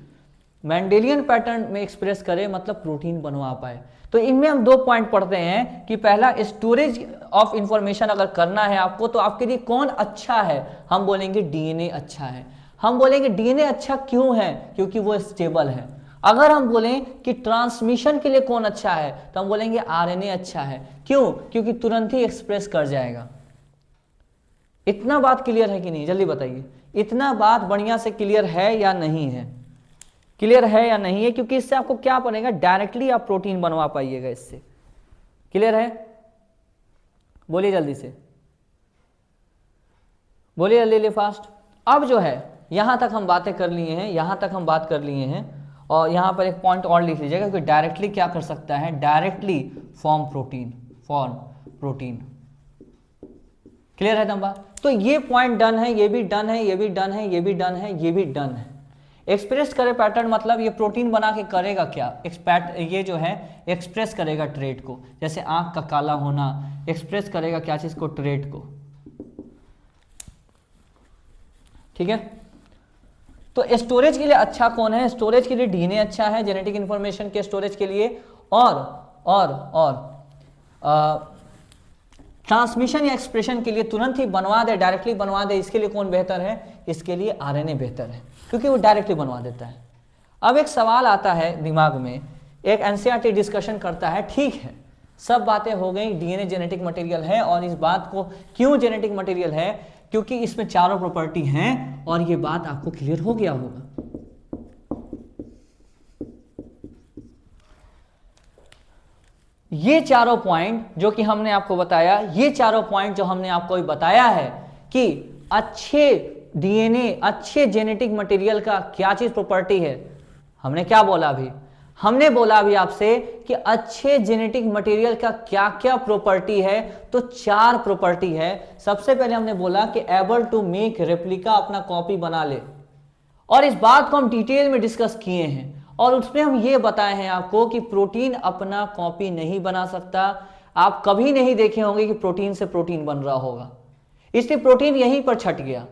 मेंडेलियन पैटर्न में एक्सप्रेस करे मतलब प्रोटीन बनवा पाए। तो इनमें हम 2 पॉइंट पढ़ते हैं कि पहला स्टोरेज ऑफ इंफॉर्मेशन अगर करना है आपको तो आपके लिए कौन अच्छा है, हम बोलेंगे डीएनए अच्छा है। हम बोलेंगे डीएनए अच्छा क्यों है, क्योंकि वो स्टेबल है। अगर हम बोलें कि ट्रांसमिशन के लिए कौन अच्छा है तो हम बोलेंगे आरएनए अच्छा है। क्यों? क्योंकि तुरंत ही एक्सप्रेस कर जाएगा। इतना बात क्लियर है कि नहीं, जल्दी बताइए, इतना बात बढ़िया से क्लियर है या नहीं है? क्लियर है या नहीं है? क्योंकि इससे आपको क्या बनेगा, डायरेक्टली आप प्रोटीन बनवा पाइएगा इससे। क्लियर है? बोलिए जल्दी से, बोलिए जल्दी फास्ट। अब जो है यहां तक हम बातें कर लिए हैं, यहां तक हम बात कर लिए हैं, और यहां पर एक पॉइंट और लिख लीजिएगा कि डायरेक्टली क्या कर सकता है, डायरेक्टली फॉर्म प्रोटीन। क्लियर है दम्बा? तो ये पॉइंट डन है, ये भी डन है, ये भी डन है, ये भी डन है, ये भी डन है। एक्सप्रेस करे पैटर्न मतलब ये प्रोटीन बना के करेगा क्या, ये जो है एक्सप्रेस करेगा ट्रेट को, जैसे आंख का काला होना एक्सप्रेस करेगा क्या चीज को, ट्रेट को। ठीक है, तो स्टोरेज के लिए अच्छा कौन है, स्टोरेज के लिए डीएनए अच्छा है, जेनेटिक इंफॉर्मेशन के स्टोरेज के लिए, और ट्रांसमिशन या एक्सप्रेशन के लिए तुरंत ही बनवा दे, डायरेक्टली बनवा दे, इसके लिए कौन बेहतर है, इसके लिए आरएनए बेहतर है, क्योंकि वो डायरेक्टली बनवा देता है। अब एक सवाल आता है दिमाग में, एक एनसीईआरटी डिस्कशन करता है, ठीक है सब बातें हो गई, डीएनए जेनेटिक मटेरियल है, और इस बात को क्यों जेनेटिक मटेरियल है, क्योंकि इसमें चारों प्रॉपर्टी हैं, और ये बात आपको क्लियर हो गया होगा। ये चारों पॉइंट जो कि हमने आपको बताया, ये चारों पॉइंट जो हमने आपको बताया है कि अच्छे डीएनए, अच्छे जेनेटिक मटेरियल का क्या चीज प्रॉपर्टी है, हमने क्या बोला अभी, हमने बोला अभी आपसे कि अच्छे जेनेटिक मटेरियल का क्या क्या प्रॉपर्टी है, तो 4 प्रॉपर्टी है। सबसे पहले हमने बोला कि एबल टू मेक रेप्लिका, अपना कॉपी बना ले, और इस बात को हम डिटेल में डिस्कस किए हैं, और उसमें हम ये बताए हैं आपको कि प्रोटीन अपना कॉपी नहीं बना सकता। आप कभी नहीं देखे होंगे कि प्रोटीन से प्रोटीन बन रहा होगा, इसलिए प्रोटीन यहीं पर छट गया।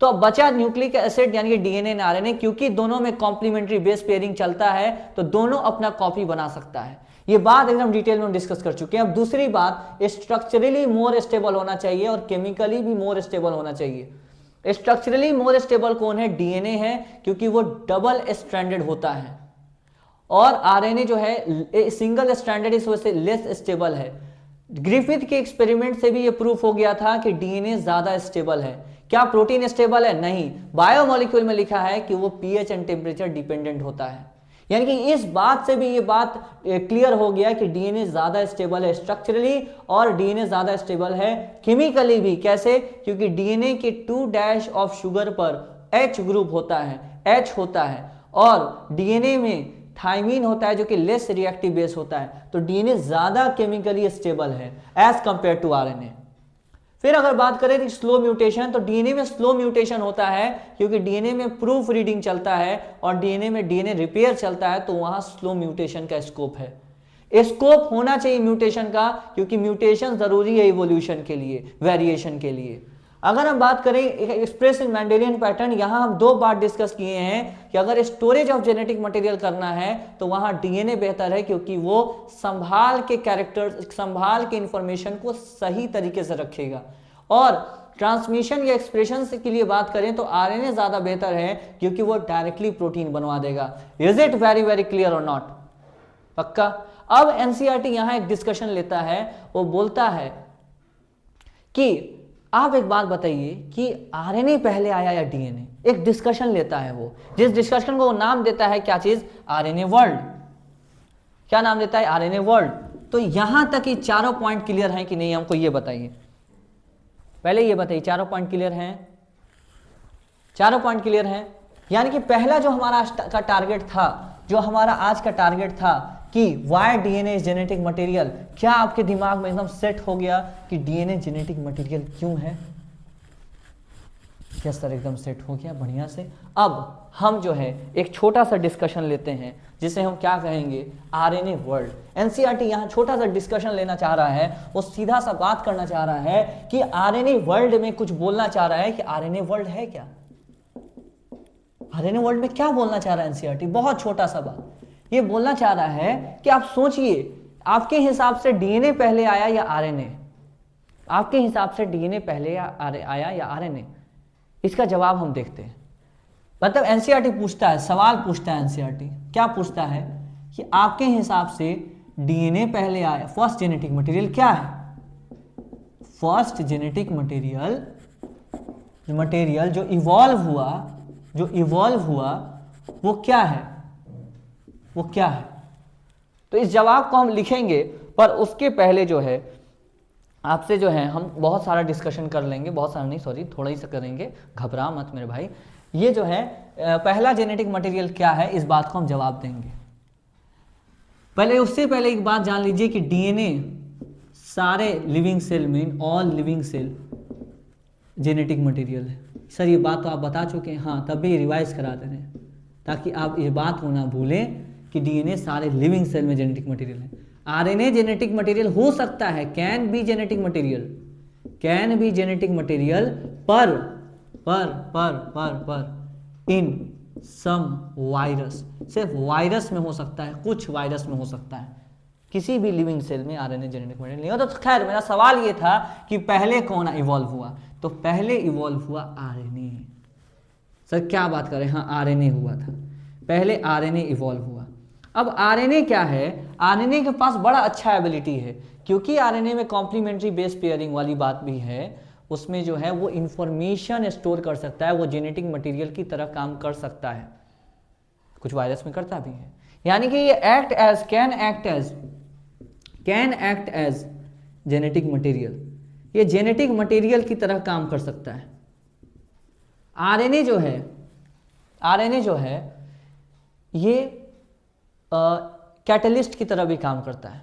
तो अब बचा न्यूक्लिक एसिड यानी कि डीएनए और आरएनए, क्योंकि दोनों में कॉम्प्लीमेंट्री बेस पेयरिंग चलता है तो दोनों अपना कॉपी बना सकता है। ये बात एकदम डिटेल में डिस्कस कर चुके हैं। अब दूसरी बात, स्ट्रक्चरली मोर स्टेबल होना चाहिए और केमिकली भी मोर स्टेबल होना चाहिए। स्ट्रक्चरली मोर स्टेबल कौन है, डीएनए है, क्योंकि वो डबल स्ट्रैंडेड होता है, और आरएनए जो है सिंगल स्ट्रैंडेड, इस वजह से लेस स्टेबल है। ग्रिफिथ के एक्सपेरिमेंट से भी ये प्रूफ हो गया था कि डीएनए ज्यादा स्टेबल है। क्या प्रोटीन स्टेबल है? नहीं। बायोमोलिक्यूल में लिखा है कि वो पीएच एंड टेम्परेचर डिपेंडेंट होता है, यानी कि इस बात से भी ये बात क्लियर हो गया कि डीएनए ज्यादा स्टेबल है स्ट्रक्चरली, और डीएनए ज्यादा स्टेबल है केमिकली भी। कैसे? क्योंकि डीएनए के 2' ऑफ शुगर पर H ग्रुप होता है, H होता है, और डीएनए में थाइमीन होता है जो कि लेस रिएक्टिव बेस होता है, तो डीएनए ज्यादा केमिकली स्टेबल है एज कंपेयर टू आरएनए। फिर अगर बात करें स्लो म्यूटेशन, तो डीएनए में स्लो म्यूटेशन होता है क्योंकि डीएनए में प्रूफ रीडिंग चलता है और डीएनए में डीएनए रिपेयर चलता है, तो वहां स्लो म्यूटेशन का स्कोप है। स्कोप होना चाहिए म्यूटेशन का, क्योंकि म्यूटेशन जरूरी है इवोल्यूशन के लिए, वेरिएशन के लिए। अगर हम बात करें एक्सप्रेस इन मेंडेलियन पैटर्न, यहां हम 2 बात डिस्कस किए हैं कि अगर स्टोरेज ऑफ जेनेटिक मटेरियल करना है तो वहां डीएनए बेहतर है, क्योंकि वो संभाल के कैरेक्टर, संभाल के इंफॉर्मेशन को सही तरीके से रखेगा। और ट्रांसमिशन या एक्सप्रेशन के लिए बात करें तो आरएनए ज्यादा बेहतर है, क्योंकि वो डायरेक्टली प्रोटीन बनवा देगा। Is it very very clear और नॉट? पक्का? अब एनसीईआरटी यहां एक डिस्कशन लेता है, वो बोलता है कि आप एक बात बताइए कि आरएनए पहले आया या डीएनए, एक डिस्कशन लेता है वो, जिस डिस्कशन को वो नाम देता है क्या चीज, आरएनए वर्ल्ड। क्या नाम देता है? RNA world. तो यहां तक ये चारों पॉइंट क्लियर हैं कि नहीं, हमको ये बताइए, पहले ये बताइए चारों पॉइंट क्लियर हैं? चारों पॉइंट क्लियर हैं, यानी कि पहला जो हमारा आज का टारगेट था, जो हमारा आज का टारगेट था कि why DNA is genetic material, क्या आपके दिमाग में एकदम सेट हो गया कि डीएनए जेनेटिक मटेरियल क्यों है? क्या सर एकदम सेट हो गया बढ़िया से। अब हम जो है एक छोटा सा डिस्कशन लेते हैं जिसे हम क्या कहेंगे, आरएनए वर्ल्ड। एनसीईआरटी यहाँ छोटा सा डिस्कशन लेना चाह रहा है, वो सीधा सा बात करना चाह रहा है कि आरएनए वर्ल्ड में कुछ बोलना चाह रहा है कि आरएनए वर्ल्ड है क्या, आरएनए वर्ल्ड में क्या बोलना चाह रहा है एनसीईआरटी। बहुत छोटा सा बात ये बोलना चाह रहा है कि आप सोचिए, आपके हिसाब से डीएनए पहले आया या आरएनए? आपके हिसाब से डीएनए पहले आया या आरएनए? इसका जवाब हम देखते हैं। मतलब एनसीईआरटी पूछता है, सवाल पूछता है एनसीईआरटी, क्या पूछता है कि आपके हिसाब से डीएनए पहले आया, फर्स्ट जेनेटिक मटेरियल क्या है? फर्स्ट जेनेटिक मटेरियल जो इवॉल्व हुआ वो क्या है, वो क्या है? तो इस जवाब को हम लिखेंगे, पर उसके पहले जो है आपसे जो है हम बहुत सारा डिस्कशन कर लेंगे, बहुत सारा नहीं सॉरी थोड़ा ही सा करेंगे, घबरा मत मेरे भाई। ये जो है पहला जेनेटिक मटेरियल क्या है, इस बात को हम जवाब देंगे। पहले उससे पहले एक बात जान लीजिए कि डीएनए सारे लिविंग सेल में, all living cell genetic material है। सर ये बात तो आप बता चुके हैं, हाँ, तब भी रिवाइज करा दे रहे हैं ताकि आप ये बात को ना भूलें कि डीएनए सारे लिविंग सेल में जेनेटिक मटेरियल है। आरएनए जेनेटिक मटेरियल हो सकता है, कैन बी जेनेटिक मटेरियल, पर इन सम वायरस, सिर्फ वायरस में हो सकता है, कुछ वायरस में हो सकता है, किसी भी लिविंग सेल में आरएनए जेनेटिक मटेरियल नहीं होता। तो खैर मेरा सवाल ये था कि पहले कौन इवॉल्व हुआ, तो पहले इवॉल्व हुआ आरएनए। सर क्या बात करें, हाँ आरएनए हुआ था, पहले आरएनए इवॉल्व हुआ। अब आरएनए क्या है, आरएनए के पास बड़ा अच्छा एबिलिटी है, क्योंकि आरएनए में कॉम्प्लीमेंट्री बेस पेयरिंग वाली बात भी है, उसमें जो है वो इंफॉर्मेशन स्टोर कर सकता है, वो जेनेटिक मटेरियल की तरह काम कर सकता है, कुछ वायरस में करता भी है। यानी कि ये can act as genetic material, ये जेनेटिक मटेरियल की तरह काम कर सकता है। आरएनए जो है ये कैटलिस्ट की तरह भी काम करता है।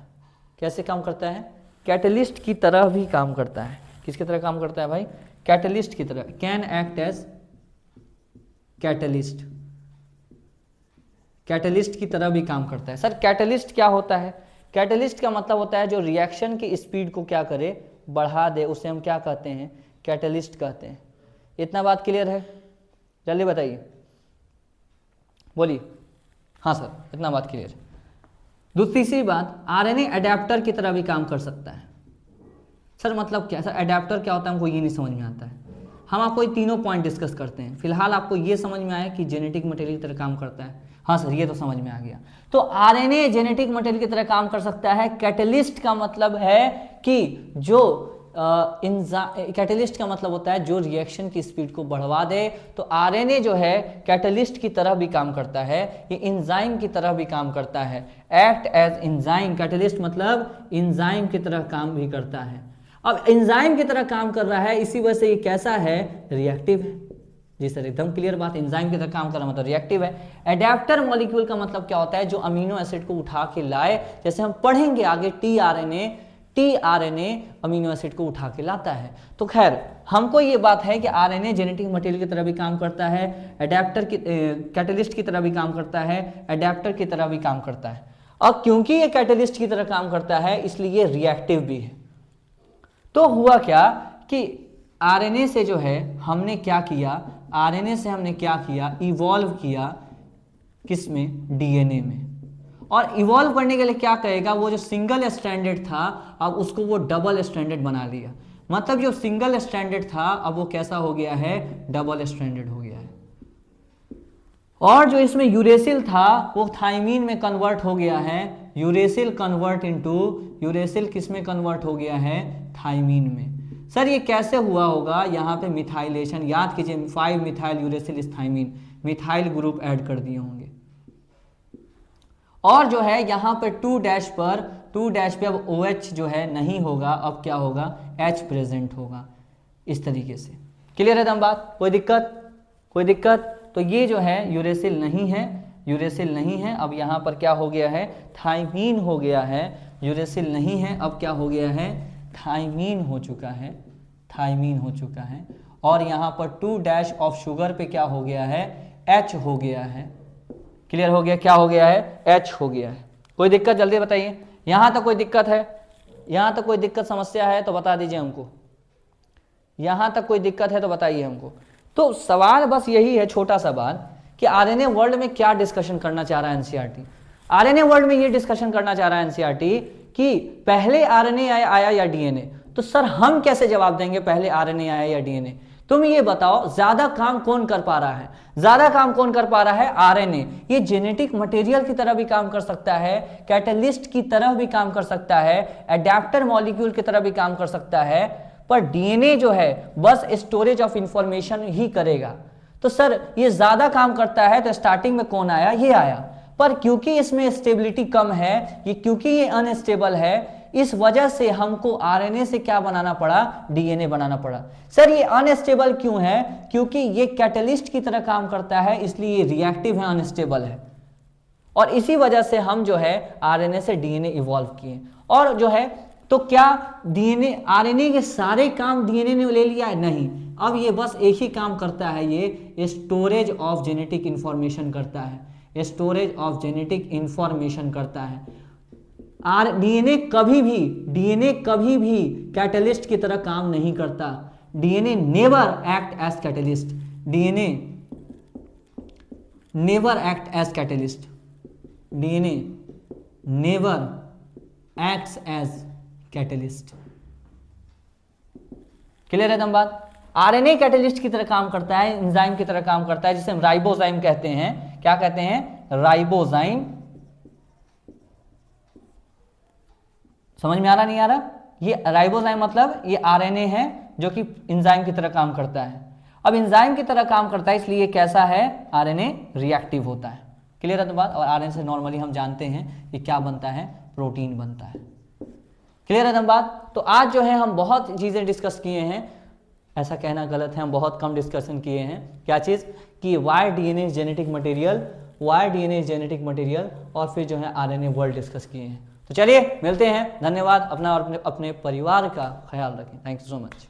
कैसे काम करता है? कैटलिस्ट की तरह भी काम करता है। किसकी तरह काम करता है भाई? कैटलिस्ट की तरह। कैन एक्ट एज कैटलिस्ट की तरह भी काम करता है। सर कैटलिस्ट क्या होता है? कैटलिस्ट का मतलब होता है जो रिएक्शन की स्पीड को क्या करे, बढ़ा दे, उसे हम क्या कहते हैं? कैटलिस्ट कहते हैं। इतना बात क्लियर है? जल्दी बताइए, बोलिए। हाँ सर, इतना बात क्लियर है। तीसरी बात, आरएनए अडेप्टर की तरह भी काम कर सकता है। सर मतलब क्या? सर अडेप्टर क्या होता है हमको ये नहीं समझ में आता है। हम आपको ये तीनों पॉइंट डिस्कस करते हैं। फिलहाल आपको ये समझ में आया कि जेनेटिक मटेरियल की तरह काम करता है। हाँ सर ये तो समझ में आ गया। तो आरएनए जेनेटिक मटेरियल की तरह काम कर सकता है। कैटलिस्ट का मतलब है कि जो कैटलिस्ट का मतलब होता है जो रिएक्शन की स्पीड को बढ़वा दे। तो आरएनए जो है कैटलिस्ट की तरह भी काम करता है, ये एंजाइम की तरह भी काम करता है। एक्ट एज एंजाइम, कैटलिस्ट मतलब एंजाइम की तरह काम भी करता है। अब एंजाइम की तरह काम कर रहा है, इसी वजह से ये कैसा है? रिएक्टिव है। जी सर एकदम क्लियर बात, एंजाइम की तरह काम कर रहा मतलब रिएक्टिव है। एडेप्टर मॉलिक्यूल का मतलब क्या होता है? जो अमीनो एसिड को उठा के लाए, जैसे हम पढ़ेंगे आगे टीआरएनए अमीनो एसिड को उठा के लाता है। तो खैर हमको ये बात है कि आरएनए जेनेटिक मटेरियल की तरह भी काम करता है, कैटलिस्ट की तरह भी काम करता है, एडेप्टर की तरह भी काम करता है। और क्योंकि ये कैटलिस्ट की तरह काम करता है इसलिए ये रिएक्टिव भी है। तो हुआ क्या कि आरएनए से जो है हमने क्या किया, आरएनए से हमने क्या किया? इवॉल्व किया किसमें? डीएनए में। और इवॉल्व करने के लिए क्या कहेगा? वो जो सिंगल स्ट्रैंडेड था अब उसको वो डबल स्ट्रैंडेड बना लिया। मतलब जो सिंगल स्ट्रैंडेड था अब वो कैसा हो गया है? डबल स्ट्रैंडेड हो गया है। और जो इसमें यूरेसिल था वो थाइमीन में कन्वर्ट हो गया है। यूरेसिल किस में कन्वर्ट हो गया है? थाइमीन में। सर ये कैसे हुआ होगा? यहाँ पे मिथाइलेशन, याद कीजिए 5 methyl uracil thymine, methyl group add कर दिए होंगे। और जो है यहाँ पे 2 डैश पे अब OH जो है नहीं होगा, अब क्या होगा? H प्रेजेंट होगा। इस तरीके से क्लियर है दम बात? कोई दिक्कत? तो ये जो है यूरेसिल नहीं है, यूरेसिल नहीं है, अब यहाँ पर क्या हो गया है, थाइमीन हो गया है। यूरेसिल नहीं है, अब क्या हो गया है, थाइमीन हो चुका है, थाइमीन हो चुका है। और यहाँ पर 2 डैश ऑफ शुगर पे क्या हो गया है, H हो गया है। क्लियर हो गया, क्या हो गया है, H हो गया है। कोई दिक्कत जल्दी बताइए, यहाँ तक कोई दिक्कत है, यहाँ तक कोई दिक्कत समस्या है तो बता दीजिए हमको, यहाँ तक कोई दिक्कत है तो बताइए हमको। तो सवाल बस यही है, छोटा सा बात, कि आरएनए वर्ल्ड में क्या डिस्कशन करना चाह रहा है एनसीईआरटी। आरएनए वर्ल्ड में ये डिस्कशन करना चाह रहा है एनसीईआरटी कि पहले आरएनए आया या डीएनए। तो सर हम कैसे जवाब देंगे पहले आरएनए आया या डीएनए? तुम ये बताओ ज्यादा काम कौन कर पा रहा है? ज्यादा काम कौन कर पा रहा है? आरएनए। ये जेनेटिक मटेरियल की तरह भी काम कर सकता है, कैटलिस्ट की तरह भी काम कर सकता है, एडेप्टर मॉलिक्यूल की तरह भी काम कर सकता है, पर डीएनए जो है बस स्टोरेज ऑफ इंफॉर्मेशन ही करेगा। तो सर ये ज्यादा काम करता है, तो स्टार्टिंग में कौन आया? ये आया। पर क्योंकि इसमें स्टेबिलिटी कम है, ये क्योंकि ये अनस्टेबल है, इस वजह से हमको आरएनए से क्या बनाना पड़ा? डीएनए बनाना पड़ा। सर ये अनस्टेबल क्यों है? क्योंकि ये कैटलिस्ट की तरह काम करता है, इसलिए ये रिएक्टिव है, अनस्टेबल है। और इसी वजह से हम जो है आरएनए से डीएनए इवॉल्व किए। और जो है तो क्या डीएनए, आरएनए के सारे काम डीएनए ने ले लिया है? नहीं, अब ये बस एक ही काम करता है, ये स्टोरेज ऑफ जेनेटिक इंफॉर्मेशन करता है, स्टोरेज ऑफ जेनेटिक इंफॉर्मेशन करता है। डीएनए कभी भी कैटलिस्ट की तरह काम नहीं करता। DNA never act as catalyst, DNA never act as catalyst, DNA never acts as catalyst. Clear है दम बात? आरएनए कैटलिस्ट की तरह काम करता है, एंजाइम की तरह काम करता है, जिसे हम राइबोजाइम कहते हैं। क्या कहते हैं? राइबोजाइम। समझ में आ रहा नहीं आ रहा? ये राइबोजाइम मतलब ये आरएनए है जो कि एंजाइम की तरह काम करता है। अब एंजाइम की तरह काम करता है, इसलिए कैसा है? आरएनए रिएक्टिव होता है। क्लियर है तो बात? और आरएनए से नॉर्मली हम जानते हैं कि क्या बनता है? प्रोटीन बनता है। क्लियर है तो बात? तो आज जो है हम बहुत चीजें डिस्कस किए हैं, ऐसा कहना गलत है, हम बहुत कम डिस्कशन किए हैं। क्या चीज? कि why DNA genetic material, why DNA genetic material, और फिर जो है आरएनए वर्ल्ड डिस्कस किए हैं। तो चलिए मिलते हैं, धन्यवाद। अपना और अपने परिवार का ख्याल रखें। Thank you so much.